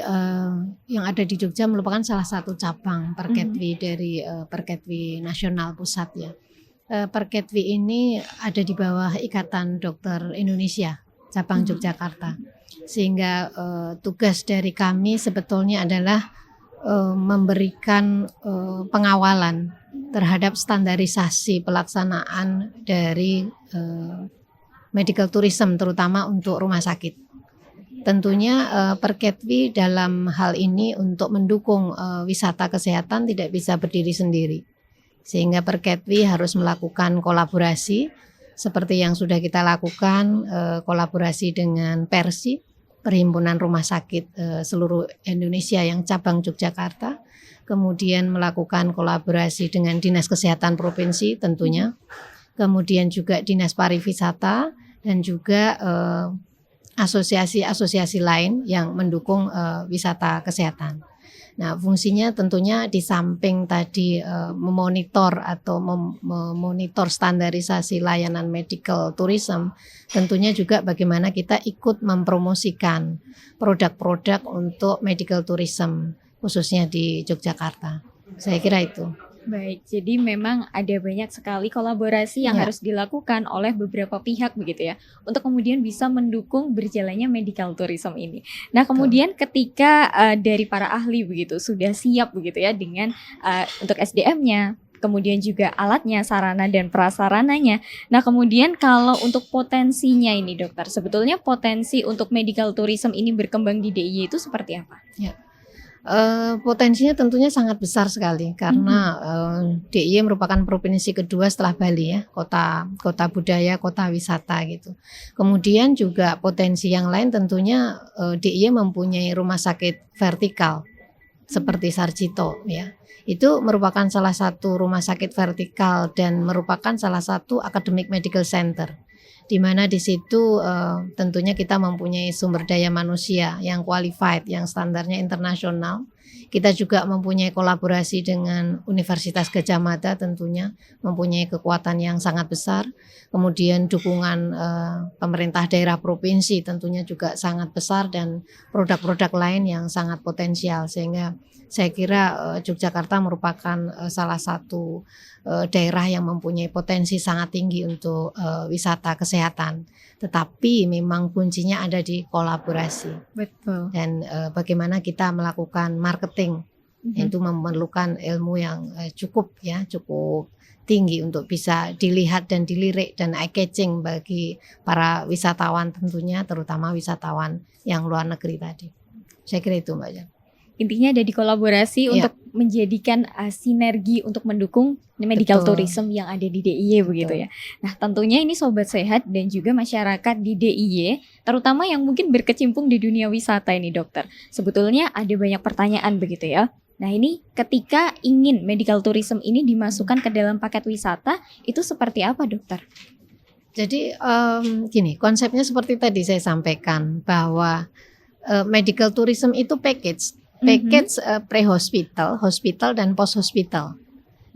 yang ada di Jogja merupakan salah satu cabang Perkedwi dari Perkedwi Nasional Pusat ya. Perkedwi ini ada di bawah Ikatan Dokter Indonesia cabang Yogyakarta. Sehingga tugas dari kami sebetulnya adalah memberikan pengawalan terhadap standarisasi pelaksanaan dari medical tourism terutama untuk rumah sakit. Tentunya Perkedwi dalam hal ini untuk mendukung wisata kesehatan tidak bisa berdiri sendiri. Sehingga Perkedwi harus melakukan kolaborasi seperti yang sudah kita lakukan, kolaborasi dengan Persi, Perhimpunan Rumah Sakit seluruh Indonesia yang cabang Yogyakarta. Kemudian melakukan kolaborasi dengan Dinas Kesehatan Provinsi tentunya. Kemudian juga Dinas Pariwisata dan juga asosiasi-asosiasi lain yang mendukung wisata kesehatan. Nah, fungsinya tentunya di samping tadi memonitor atau memonitor standarisasi layanan medical tourism, tentunya juga bagaimana kita ikut mempromosikan produk-produk untuk medical tourism khususnya di Yogyakarta. Saya kira itu. Baik, jadi memang ada banyak sekali kolaborasi yang harus dilakukan oleh beberapa pihak begitu ya, untuk kemudian bisa mendukung berjalannya medical tourism ini. Nah, kemudian ketika dari para ahli begitu sudah siap begitu ya dengan untuk SDM-nya, kemudian juga alatnya, sarana dan prasarananya. Nah, kemudian kalau untuk potensinya ini dokter, sebetulnya potensi untuk medical tourism ini berkembang di DIY itu seperti apa? Ya. Potensinya tentunya sangat besar sekali karena DIY merupakan provinsi kedua setelah Bali ya, kota budaya, kota wisata gitu. Kemudian juga potensi yang lain tentunya DIY mempunyai rumah sakit vertikal seperti Sarjito ya. Itu merupakan salah satu rumah sakit vertikal dan merupakan salah satu academic medical center. Di mana di situ tentunya kita mempunyai sumber daya manusia yang qualified, yang standarnya internasional. Kita juga mempunyai kolaborasi dengan Universitas Gadjah Mada tentunya, mempunyai kekuatan yang sangat besar. Kemudian dukungan pemerintah daerah provinsi tentunya juga sangat besar dan produk-produk lain yang sangat potensial. Sehingga saya kira Yogyakarta merupakan salah satu daerah yang mempunyai potensi sangat tinggi untuk wisata kesehatan. Tetapi memang kuncinya ada di kolaborasi. Betul. Dan bagaimana kita melakukan marketing, itu memerlukan ilmu yang cukup tinggi untuk bisa dilihat dan dilirik dan eye catching bagi para wisatawan tentunya, terutama wisatawan yang luar negeri tadi. Saya kira itu Mbak Jan. Intinya ada di kolaborasi untuk menjadikan sinergi untuk mendukung medical tourism yang ada di DIY begitu ya. Nah, tentunya ini Sobat Sehat dan juga masyarakat di DIY, terutama yang mungkin berkecimpung di dunia wisata ini dokter. Sebetulnya ada banyak pertanyaan begitu ya. Nah, ini ketika ingin medical tourism ini dimasukkan ke dalam paket wisata, itu seperti apa dokter? Jadi gini, konsepnya seperti tadi saya sampaikan bahwa medical tourism itu package pre-hospital, hospital dan post-hospital.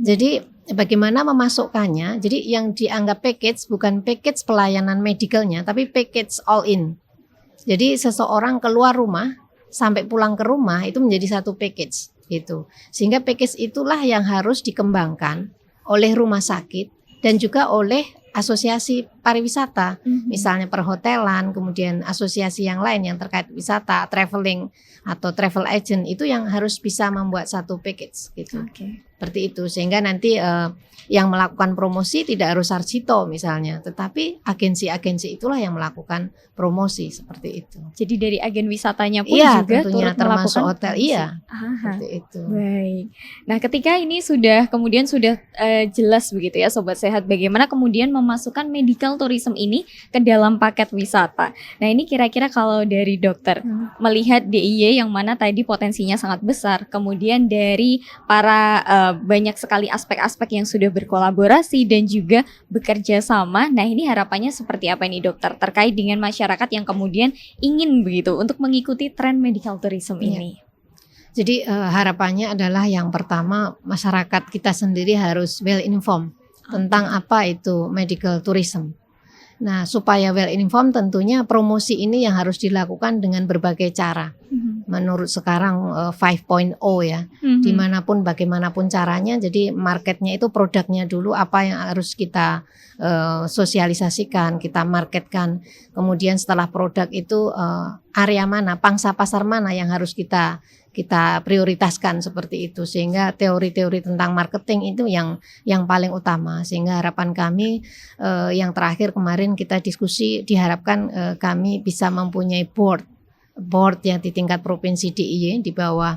Jadi bagaimana memasukkannya, jadi yang dianggap package bukan package pelayanan medicalnya, tapi package all in. Jadi seseorang keluar rumah, sampai pulang ke rumah itu menjadi satu package gitu. Sehingga package itulah yang harus dikembangkan oleh rumah sakit dan juga oleh asosiasi pariwisata, misalnya perhotelan, kemudian asosiasi yang lain yang terkait wisata, traveling atau travel agent itu yang harus bisa membuat satu package gitu. Seperti itu sehingga nanti yang melakukan promosi tidak harus Sarjito misalnya, tetapi agensi-agensi itulah yang melakukan promosi seperti itu. Jadi dari agen wisatanya pun juga tentunya turut termasuk melakukan hotel, seperti itu. Baik. Nah, ketika ini sudah jelas begitu ya Sobat Sehat, bagaimana kemudian memasukkan medical medical tourism ini ke dalam paket wisata. Nah, ini kira-kira kalau dari dokter melihat DIY yang mana tadi potensinya sangat besar, kemudian dari para banyak sekali aspek-aspek yang sudah berkolaborasi dan juga bekerja sama. Nah, ini harapannya seperti apa ini dokter terkait dengan masyarakat yang kemudian ingin begitu untuk mengikuti tren medical tourism ini? Jadi harapannya adalah yang pertama masyarakat kita sendiri harus well informed tentang apa itu medical tourism. Nah, supaya well informed tentunya promosi ini yang harus dilakukan dengan berbagai cara. Menurut sekarang 5.0 ya, dimanapun bagaimanapun caranya. Jadi marketnya itu produknya dulu apa yang harus kita sosialisasikan, kita marketkan. Kemudian setelah produk itu area mana, pangsa pasar mana yang harus kita prioritaskan seperti itu, sehingga teori-teori tentang marketing itu yang paling utama. Sehingga harapan kami yang terakhir kemarin kita diskusi, diharapkan kami bisa mempunyai board yang di tingkat provinsi DIY di bawah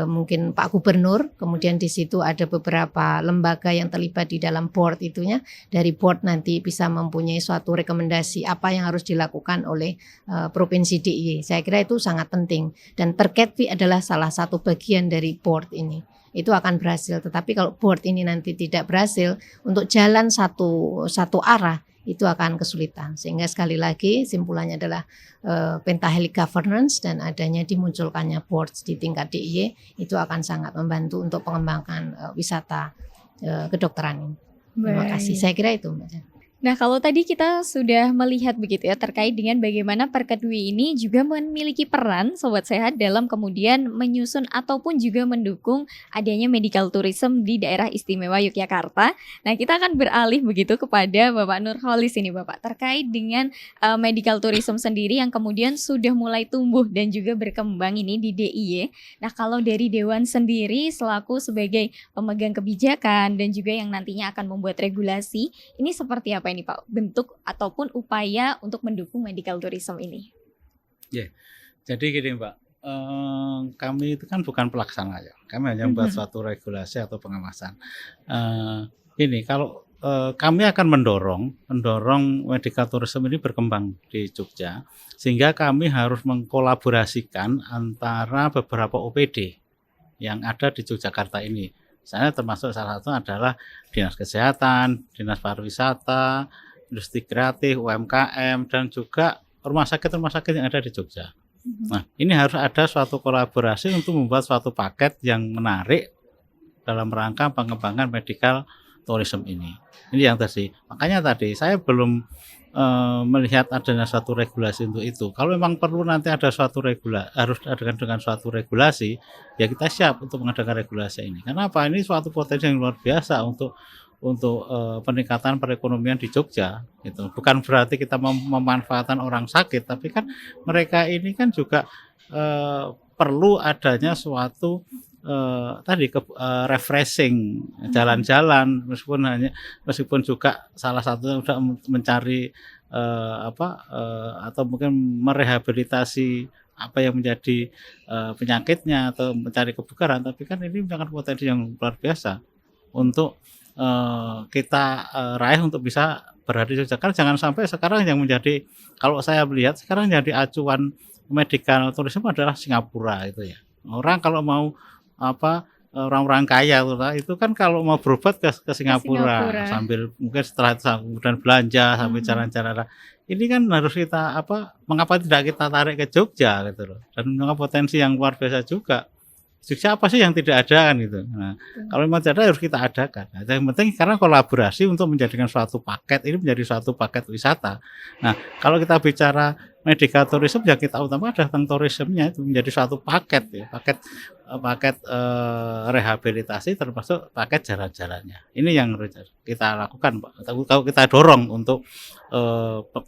mungkin Pak Gubernur, kemudian di situ ada beberapa lembaga yang terlibat di dalam board itunya. Dari board nanti bisa mempunyai suatu rekomendasi apa yang harus dilakukan oleh provinsi DIY. Saya kira itu sangat penting, dan terkait fee adalah salah satu bagian dari board ini. Itu akan berhasil, tetapi kalau board ini nanti tidak berhasil untuk jalan satu arah, itu akan kesulitan. Sehingga sekali lagi simpulannya adalah pentahelix governance dan adanya dimunculkannya boards di tingkat DIY itu akan sangat membantu untuk pengembangan wisata kedokteran ini. Terima kasih. Saya kira itu, Mbak Jan. Nah, kalau tadi kita sudah melihat begitu ya terkait dengan bagaimana Perkedwi ini juga memiliki peran Sobat Sehat dalam kemudian menyusun ataupun juga mendukung adanya medical tourism di daerah istimewa Yogyakarta. Nah, kita akan beralih begitu kepada Bapak Nurholis ini Bapak terkait dengan medical tourism sendiri yang kemudian sudah mulai tumbuh dan juga berkembang ini di DIY. Nah, kalau dari Dewan sendiri selaku sebagai pemegang kebijakan dan juga yang nantinya akan membuat regulasi, ini seperti apa ini Pak, bentuk ataupun upaya untuk mendukung medical tourism ini? Jadi gini Mbak, kami itu kan bukan pelaksana ya, kami hanya membuat suatu regulasi atau pengawasan. Ini kalau kami akan mendorong medical tourism ini berkembang di Jogja, sehingga kami harus mengkolaborasikan antara beberapa OPD yang ada di Yogyakarta ini. Misalnya termasuk salah satu adalah Dinas Kesehatan, Dinas Pariwisata, Industri Kreatif, UMKM, dan juga rumah sakit yang ada di Jogja. Nah, ini harus ada suatu kolaborasi untuk membuat suatu paket yang menarik dalam rangka pengembangan medical tourism ini. Ini yang tadi. Makanya tadi saya belum melihat adanya suatu regulasi untuk itu. Kalau memang perlu nanti ada suatu harus ada dengan suatu regulasi, ya kita siap untuk mengadakan regulasi ini. Karena apa? Ini suatu potensi yang luar biasa untuk peningkatan perekonomian di Jogja. Gitu. Bukan berarti kita memanfaatkan orang sakit, tapi kan mereka ini kan juga perlu adanya suatu refreshing, jalan-jalan, meskipun juga salah satunya sudah mencari atau mungkin merehabilitasi apa yang menjadi penyakitnya atau mencari kebugaran, tapi kan ini sangat potensi yang luar biasa untuk kita raih untuk bisa berada di Jakarta. Jangan sampai sekarang yang menjadi, kalau saya melihat sekarang jadi acuan medical tourism adalah Singapura itu ya. Orang kalau mau orang-orang kaya itu kan kalau mau berobat ke Singapura sambil mungkin setelah itu kemudian belanja sambil jalan-jalan. Ini kan harus kita mengapa tidak kita tarik ke Jogja gitu loh. Dan dengan potensi yang luar biasa juga. Jogja apa sih yang tidak ada kan gitu. Nah, kalau memang tidak ada harus kita adakan. Nah, yang penting karena kolaborasi untuk menjadikan suatu paket ini menjadi suatu paket wisata. Nah, kalau kita bicara medical tourism yang kita utamakan tentang tourismnya itu menjadi suatu paket ya, paket rehabilitasi termasuk paket jalan-jalannya. Ini yang kita lakukan Pak. Kalau kita dorong untuk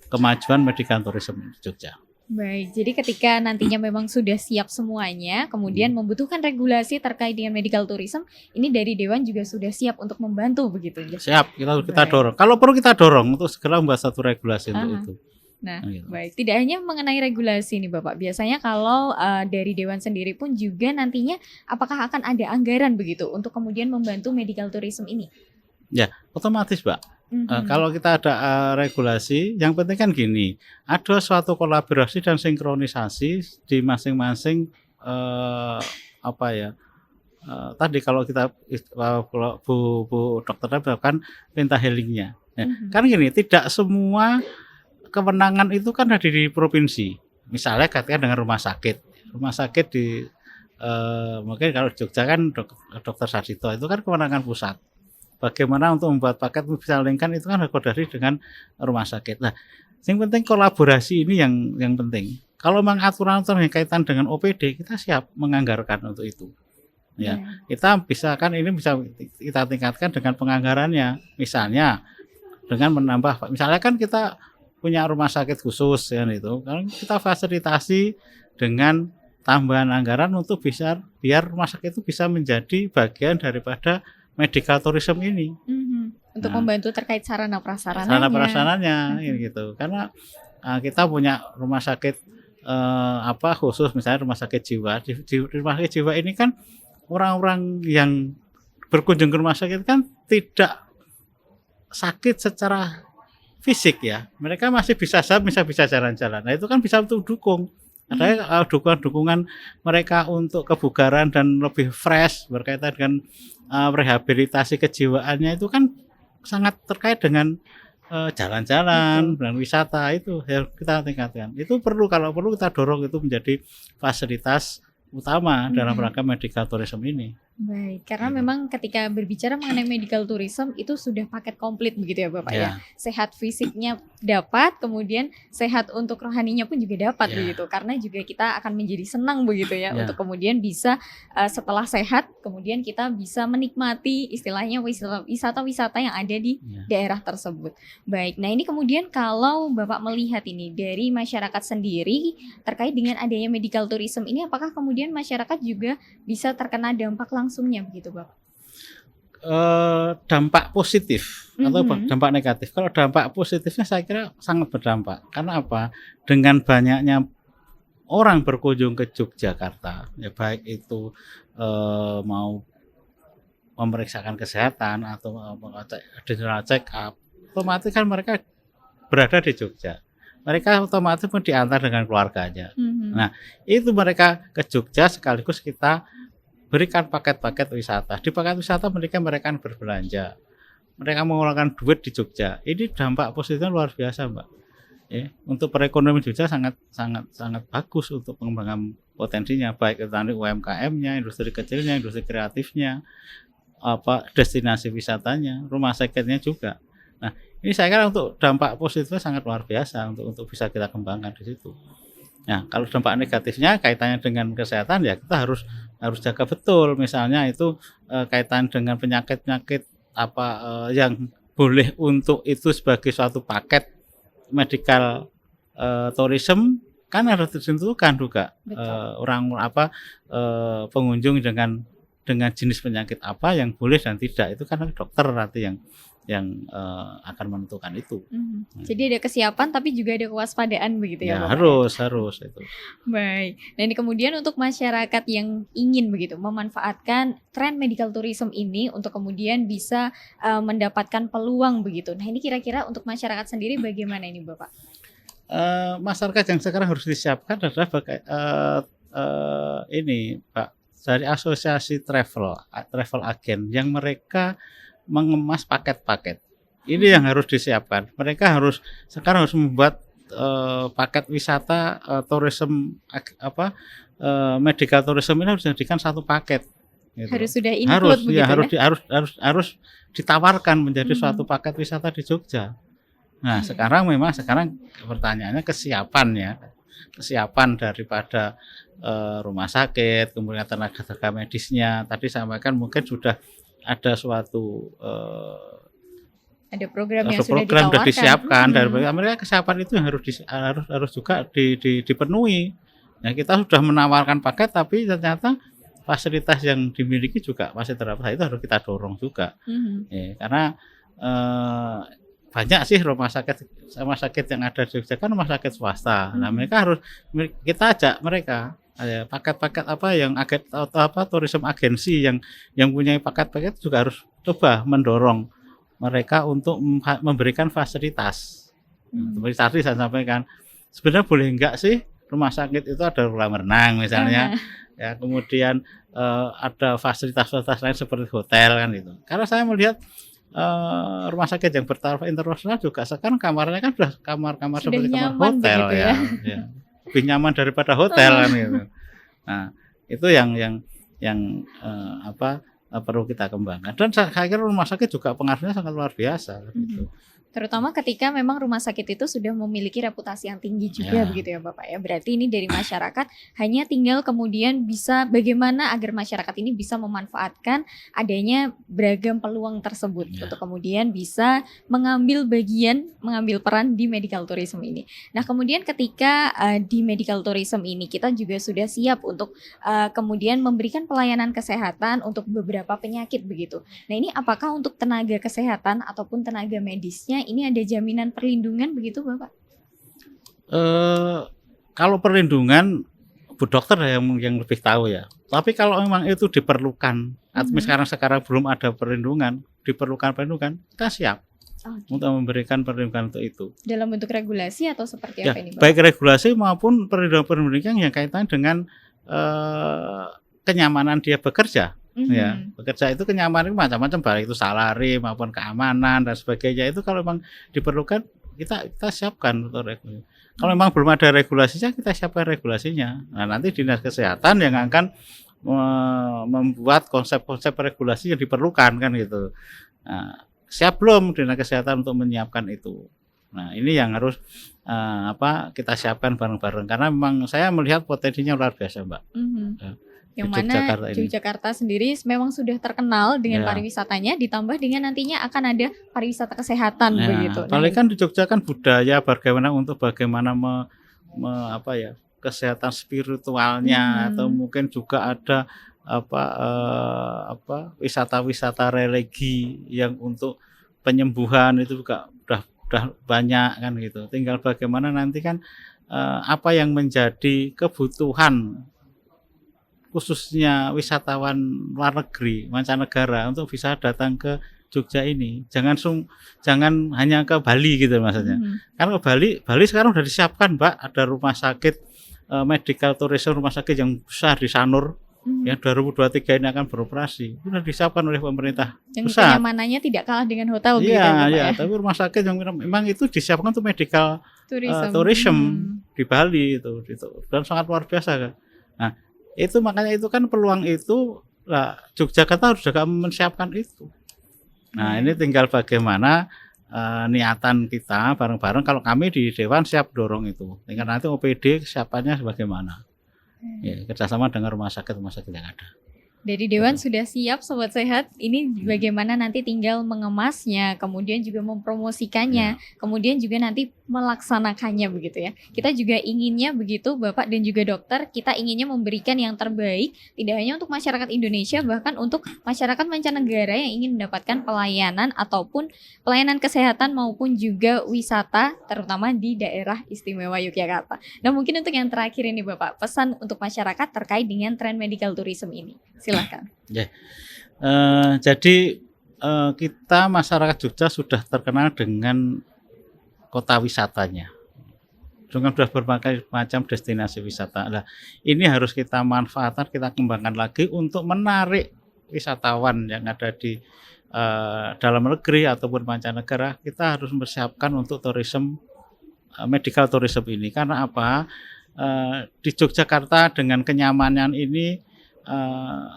kemajuan medical tourism di Jogja. Baik, jadi ketika nantinya memang sudah siap semuanya, kemudian membutuhkan regulasi terkait dengan medical tourism, ini dari Dewan juga sudah siap untuk membantu begitu ya? Siap, kita dorong. Kalau perlu kita dorong untuk segera membuat satu regulasi untuk itu. Nah, baik. Tidak hanya mengenai regulasi nih Bapak, biasanya kalau dari Dewan sendiri pun juga nantinya apakah akan ada anggaran begitu untuk kemudian membantu medical tourism ini? Ya, otomatis Mbak. Kalau kita ada regulasi, yang penting kan gini, ada suatu kolaborasi dan sinkronisasi di masing-masing apa ya? Tadi kalau kita kalau Bu Dokter melakukan pentahelingnya. Ya, kan gini, tidak semua kewenangan itu kan ada di provinsi. Misalnya katakan dengan rumah sakit di mungkin kalau Jogja kan Dokter Sarjito itu kan kewenangan pusat. Bagaimana untuk membuat paket bisa lingkan itu kan koordinasi dengan rumah sakit. Nah, yang penting kolaborasi ini yang penting. Kalau memang aturan-aturan yang kaitan dengan OPD, kita siap menganggarkan untuk itu. Ya, kita bisa kan ini bisa kita tingkatkan dengan penganggarannya. Misalnya dengan menambah, misalnya kan kita punya rumah sakit khusus ya itu, kan kita fasilitasi dengan tambahan anggaran untuk bisa biar rumah sakit itu bisa menjadi bagian daripada medical tourism ini. Untuk membantu terkait sarana prasarananya. Sarana prasarananya gitu. Karena kita punya rumah sakit khusus misalnya rumah sakit jiwa. Di rumah sakit jiwa ini kan orang-orang yang berkunjung ke rumah sakit kan tidak sakit secara fisik ya. Mereka masih bisa jalan-jalan. Nah, itu kan bisa untuk dukung. Ada dukungan mereka untuk kebugaran dan lebih fresh berkaitan dengan rehabilitasi kejiwaannya itu kan sangat terkait dengan jalan-jalan dan wisata itu yang kita tingkatkan. Itu kalau perlu kita dorong itu menjadi fasilitas utama dalam rangka medical tourism ini. Baik, karena memang ketika berbicara mengenai medical tourism itu sudah paket komplit begitu ya Bapak ya. Sehat fisiknya dapat, kemudian sehat untuk rohaninya pun juga dapat begitu. Karena juga kita akan menjadi senang begitu ya untuk kemudian bisa setelah sehat kemudian kita bisa menikmati istilahnya wisata-wisata yang ada di daerah tersebut. Baik, nah ini kemudian kalau Bapak melihat ini dari masyarakat sendiri terkait dengan adanya medical tourism ini, apakah kemudian masyarakat juga bisa terkena dampak langsungnya begitu Bapak? Dampak positif atau dampak negatif. Kalau dampak positifnya saya kira sangat berdampak. Karena apa? Dengan banyaknya orang berkunjung ke Yogyakarta, ya baik itu mau memeriksakan kesehatan atau general check up, otomatis kan mereka berada di Jogja. Mereka otomatis pun diantar dengan keluarganya. Nah, itu mereka ke Jogja sekaligus kita berikan paket-paket wisata. Di paket wisata mereka akan berbelanja. Mereka mengeluarkan duit di Jogja. Ini dampak positifnya luar biasa, Mbak. Ya, untuk perekonomian Jogja sangat bagus untuk pengembangan potensinya, baik itu tadi UMKM-nya, industri kecilnya, industri kreatifnya, destinasi wisatanya, rumah sakitnya juga. Nah, ini saya kira untuk dampak positifnya sangat luar biasa untuk bisa kita kembangkan di situ. Nah, kalau dampak negatifnya kaitannya dengan kesehatan ya kita harus jaga betul. Misalnya itu kaitan dengan penyakit-penyakit yang boleh untuk itu sebagai suatu paket medical tourism kan harus ditentukan juga pengunjung dengan jenis penyakit apa yang boleh dan tidak, itu kan dokter nanti yang akan menentukan itu. Jadi ada kesiapan tapi juga ada kewaspadaan begitu ya, ya Bapak? harus itu. Baik. Nah ini kemudian untuk masyarakat yang ingin begitu memanfaatkan tren medical tourism ini untuk kemudian bisa mendapatkan peluang begitu. Nah ini kira-kira untuk masyarakat sendiri bagaimana ini Bapak? Masyarakat yang sekarang harus disiapkan adalah ini Pak, dari asosiasi travel agen yang mereka mengemas paket-paket. Ini yang harus disiapkan. Mereka sekarang harus membuat paket wisata tourism medical tourism ini harus dijadikan satu paket. Gitu. Harus sudah include begitu ya? Harus ditawarkan menjadi suatu paket wisata di Jogja. Nah, sekarang pertanyaannya kesiapan daripada rumah sakit, kemudian tenaga medisnya. Tadi sampaikan mungkin sudah ada suatu ada program yang sudah disiapkan dari mereka. Kesiapan itu yang harus juga dipenuhi. Nah, kita sudah menawarkan paket tapi ternyata fasilitas yang dimiliki juga masih terdapat, itu harus kita dorong juga. Karena banyak sih rumah sakit yang ada di Jogja kan rumah sakit swasta. Nah, kita ajak mereka paket-paket tourism agensi yang punya paket-paket juga harus coba mendorong mereka untuk memberikan fasilitas. Seperti tadi saya sampaikan, sebenarnya boleh enggak sih rumah sakit itu ada kolam renang misalnya, ya kemudian ada fasilitas-fasilitas lain seperti hotel kan gitu. Karena saya melihat rumah sakit yang bertaraf internasional juga sekarang kamarnya kan sudah kamar-kamar Sudah seperti kamar nyaman hotel begitu ya. Ya. Lebih nyaman daripada hotel kan gitu. Nah, itu yang perlu kita kembangkan. Dan saya kira rumah sakit juga pengaruhnya sangat luar biasa gitu. Terutama ketika memang rumah sakit itu sudah memiliki reputasi yang tinggi juga Ya. begitu ya Bapak ya. Berarti ini dari masyarakat hanya tinggal kemudian bisa bagaimana agar masyarakat ini bisa memanfaatkan adanya beragam peluang tersebut Ya. untuk kemudian bisa mengambil peran di medical tourism ini. Nah, kemudian ketika di medical tourism ini kita juga sudah siap untuk kemudian memberikan pelayanan kesehatan untuk beberapa penyakit begitu. Nah, ini apakah untuk tenaga kesehatan ataupun tenaga medisnya ini ada jaminan perlindungan begitu Bapak? Kalau perlindungan Bu Dokter yang lebih tahu ya. Tapi kalau memang itu diperlukan, atau sekarang belum ada perlindungan, diperlukan perlindungan, kita siap untuk memberikan perlindungan untuk itu. Dalam bentuk regulasi atau seperti Ya, apa ini Bapak? baik regulasi maupun perlindungan yang kaitan dengan kenyamanan dia bekerja. Ya, bekerja itu kenyamanan macam-macam, baik itu salari maupun keamanan dan sebagainya. Itu kalau memang diperlukan kita siapkan untuk regulasi. Kalau memang belum ada regulasinya, kita siapkan regulasinya. Nah, nanti Dinas Kesehatan yang akan membuat konsep-konsep regulasi yang diperlukan kan gitu. Nah, siap belum Dinas Kesehatan untuk menyiapkan itu? Nah, ini yang harus kita siapkan bareng-bareng karena memang saya melihat potensinya luar biasa, Mbak. Yang di mana Yogyakarta ini. Yogyakarta sendiri memang sudah terkenal dengan Ya. pariwisatanya, ditambah dengan nantinya akan ada pariwisata kesehatan Nah, begitu. apalagi kan di Jogja kan budaya bagaimana kesehatan spiritualnya atau mungkin juga ada wisata-wisata religi yang untuk penyembuhan itu juga udah banyak kan gitu. Tinggal bagaimana nanti kan apa yang menjadi kebutuhan khususnya wisatawan luar negeri, mancanegara untuk bisa datang ke Jogja ini. Jangan hanya ke Bali gitu maksudnya. Karena ke Bali sekarang sudah disiapkan, Mbak, ada rumah sakit medical tourism, rumah sakit yang besar di Sanur. Ya 2023 ini akan beroperasi. Sudah disiapkan oleh pemerintah Yang pusat. kenyamanannya tidak kalah dengan hotel begitu Iya, ya, Bapak iya, ya. tapi rumah sakit yang memang itu disiapkan untuk medical Tourism. tourism di Bali itu dan sangat luar biasa kan. Nah, itu makanya itu kan peluang itu lah Yogyakarta harus juga menyiapkan itu. Nah, ini tinggal bagaimana niatan kita bareng-bareng. Kalau kami di Dewan siap dorong itu. Tinggal nanti OPD kesiapannya bagaimana. Ya, kerjasama dengan rumah sakit yang ada. Dari Dewan sudah siap Sobat Sehat, ini bagaimana nanti tinggal mengemasnya, kemudian juga mempromosikannya, kemudian juga nanti melaksanakannya begitu ya. Kita juga inginnya begitu Bapak dan juga dokter, kita inginnya memberikan yang terbaik, tidak hanya untuk masyarakat Indonesia, bahkan untuk masyarakat mancanegara yang ingin mendapatkan pelayanan ataupun pelayanan kesehatan maupun juga wisata, terutama di daerah istimewa Yogyakarta. Nah, mungkin untuk yang terakhir ini Bapak, pesan untuk masyarakat terkait dengan tren medical tourism ini. Silakan. Jadi kita masyarakat Jogja sudah terkenal dengan kota wisatanya. Dengan sudah berbagai macam destinasi wisata. Nah, ini harus kita manfaatkan, kita kembangkan lagi untuk menarik wisatawan yang ada di dalam negeri ataupun mancanegara. Kita harus mempersiapkan untuk tourism, medical tourism ini. Karena apa? Di Yogyakarta dengan kenyamanan ini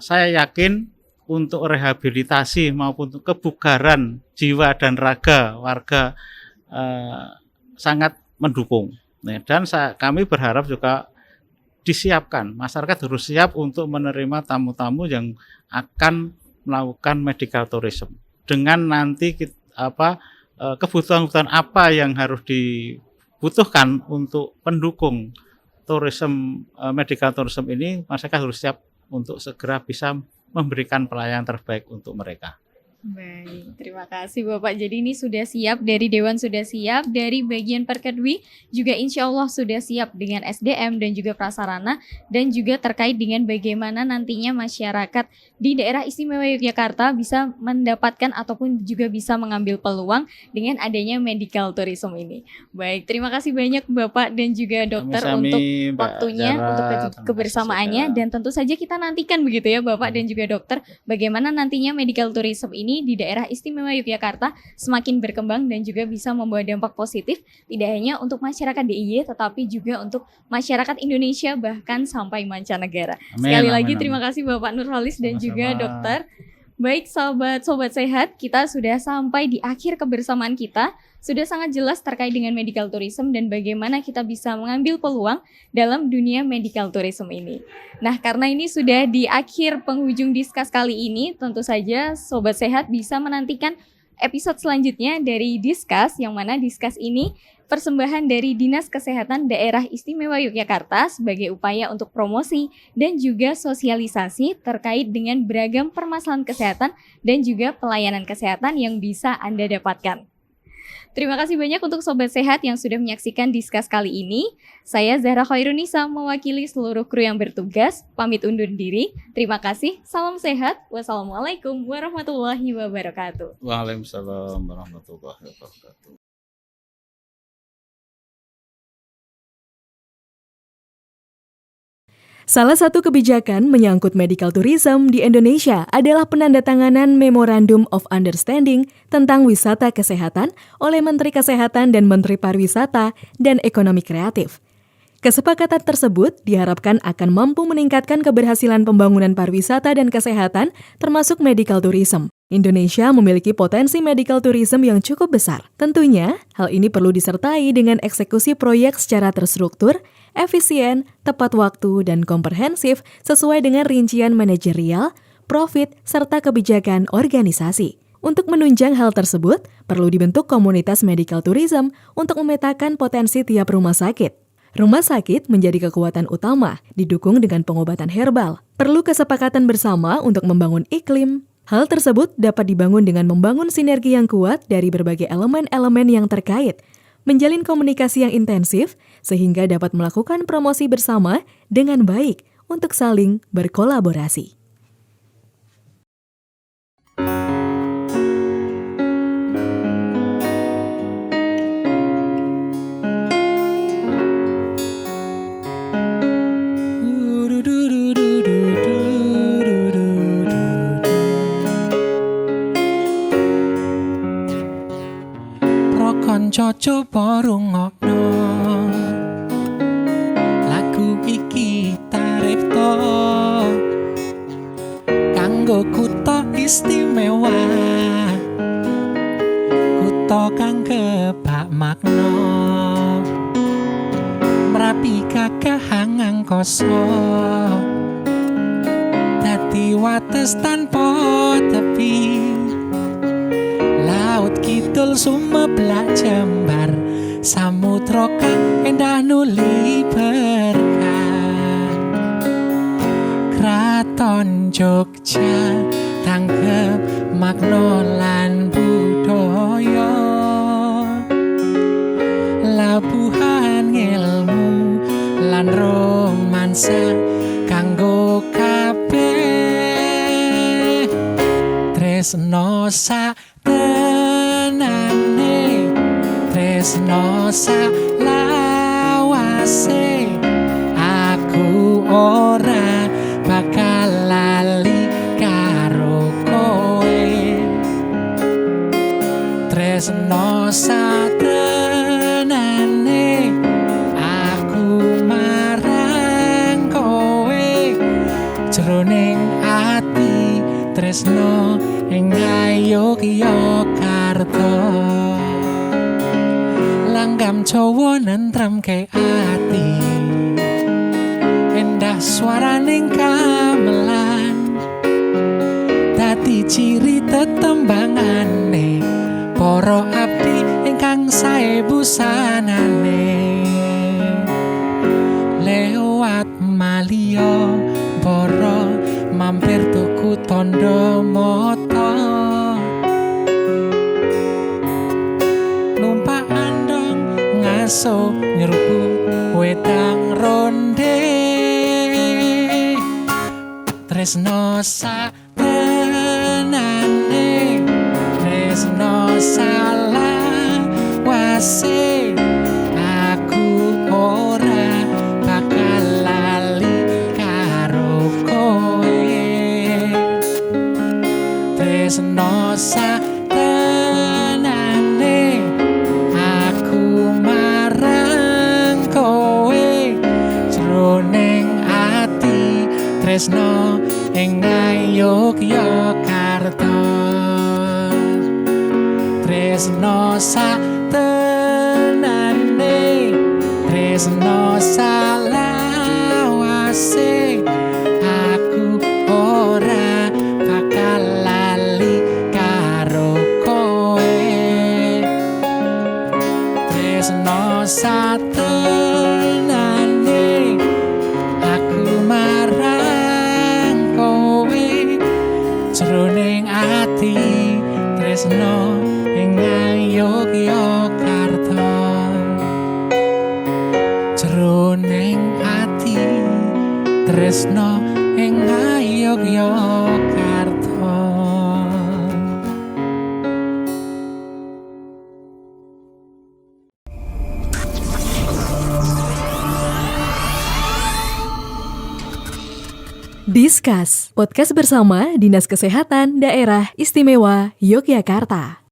saya yakin untuk rehabilitasi maupun untuk kebugaran jiwa dan raga warga sangat mendukung. Dan kami berharap juga disiapkan, masyarakat harus siap untuk menerima tamu-tamu yang akan melakukan medical tourism. Dengan nanti kebutuhan-kebutuhan apa yang harus dibutuhkan untuk pendukung tourism, medical tourism ini, masyarakat harus siap untuk segera bisa memberikan pelayanan terbaik untuk mereka. Baik, terima kasih Bapak. Jadi ini sudah siap, dari Dewan sudah siap, dari bagian Perkedwi juga insya Allah sudah siap dengan SDM dan juga prasarana, dan juga terkait dengan bagaimana nantinya masyarakat di daerah istimewa Yogyakarta bisa mendapatkan ataupun juga bisa mengambil peluang dengan adanya medical tourism ini. Baik, terima kasih banyak Bapak dan juga Dokter Sami-sami, untuk Mbak waktunya, Zara. untuk Terima kasih kebersamaannya, juga. dan tentu saja kita nantikan begitu ya Bapak dan juga Dokter, bagaimana nantinya medical tourism ini di daerah istimewa Yogyakarta semakin berkembang dan juga bisa membawa dampak positif tidak hanya untuk masyarakat DIY tetapi juga untuk masyarakat Indonesia bahkan sampai mancanegara. Amin, Sekali amin, lagi amin. terima kasih Bapak Nurholis dan Sama-sama. juga Dokter. Baik sobat sehat, kita sudah sampai di akhir kebersamaan kita. Sudah sangat jelas terkait dengan medical tourism dan bagaimana kita bisa mengambil peluang dalam dunia medical tourism ini. Nah, karena ini sudah di akhir penghujung Discuss kali ini, tentu saja sobat sehat bisa menantikan episode selanjutnya dari Discuss, yang mana Discuss ini persembahan dari Dinas Kesehatan Daerah Istimewa Yogyakarta sebagai upaya untuk promosi dan juga sosialisasi terkait dengan beragam permasalahan kesehatan dan juga pelayanan kesehatan yang bisa Anda dapatkan. Terima kasih banyak untuk Sobat Sehat yang sudah menyaksikan Discuss kali ini. Saya Zahra Khairunisa mewakili seluruh kru yang bertugas, pamit undur diri. Terima kasih, salam sehat, wassalamualaikum warahmatullahi wabarakatuh. Waalaikumsalam warahmatullahi wabarakatuh. Salah satu kebijakan menyangkut medical tourism di Indonesia adalah penandatanganan Memorandum of Understanding tentang wisata kesehatan oleh Menteri Kesehatan dan Menteri Pariwisata dan Ekonomi Kreatif. Kesepakatan tersebut diharapkan akan mampu meningkatkan keberhasilan pembangunan pariwisata dan kesehatan, termasuk medical tourism. Indonesia memiliki potensi medical tourism yang cukup besar. Tentunya, hal ini perlu disertai dengan eksekusi proyek secara terstruktur, efisien, tepat waktu, dan komprehensif sesuai dengan rincian manajerial, profit, serta kebijakan organisasi. Untuk menunjang hal tersebut, perlu dibentuk komunitas medical tourism untuk memetakan potensi tiap rumah sakit. Rumah sakit menjadi kekuatan utama, didukung dengan pengobatan herbal. Perlu kesepakatan bersama untuk membangun iklim. Hal tersebut dapat dibangun dengan membangun sinergi yang kuat dari berbagai elemen-elemen yang terkait, menjalin komunikasi yang intensif, sehingga dapat melakukan promosi bersama dengan baik untuk saling berkolaborasi. Kanca coba rungokno lagu iki taripto kanggo kutha istimewa, kutha kang kebak makna, Merapi gagah angkasa, dadi wates tanpa tepi. Laut kidul sumeblak jembar, samudra kang endah nuli berkah. Kraton Jogja tanggep makna lan budaya, labuhan ilmu lan romansa kanggo kabeh. Tresno tenane, tresno lawase, aku ora bakal lali karo kowe. Tresno tenane, aku marang kowe, jroning ati tresno ing Yogyakarta. Langgam Jawa nentremke ati, endah swaraning gamelan, dadi ciri tetembangane para abdi ingkang sae busanane. Lewat Malioboro mampir tuku tondo moto, aso nyeruput wedang ronde tresno satenane tresno salah wase aku ora bakal lali karo kowe tresno satenane aku marang kowe jroning ati tresno ing Yogyakarta tresno satenane tresno salawase aku ora bakal lali karo kowe tresno satenane aku marang kowe jroning ati tresno ing Yogyakarta jroning ati tresno ing Yogyakarta. Discuss, podcast bersama Dinas Kesehatan Daerah Istimewa Yogyakarta.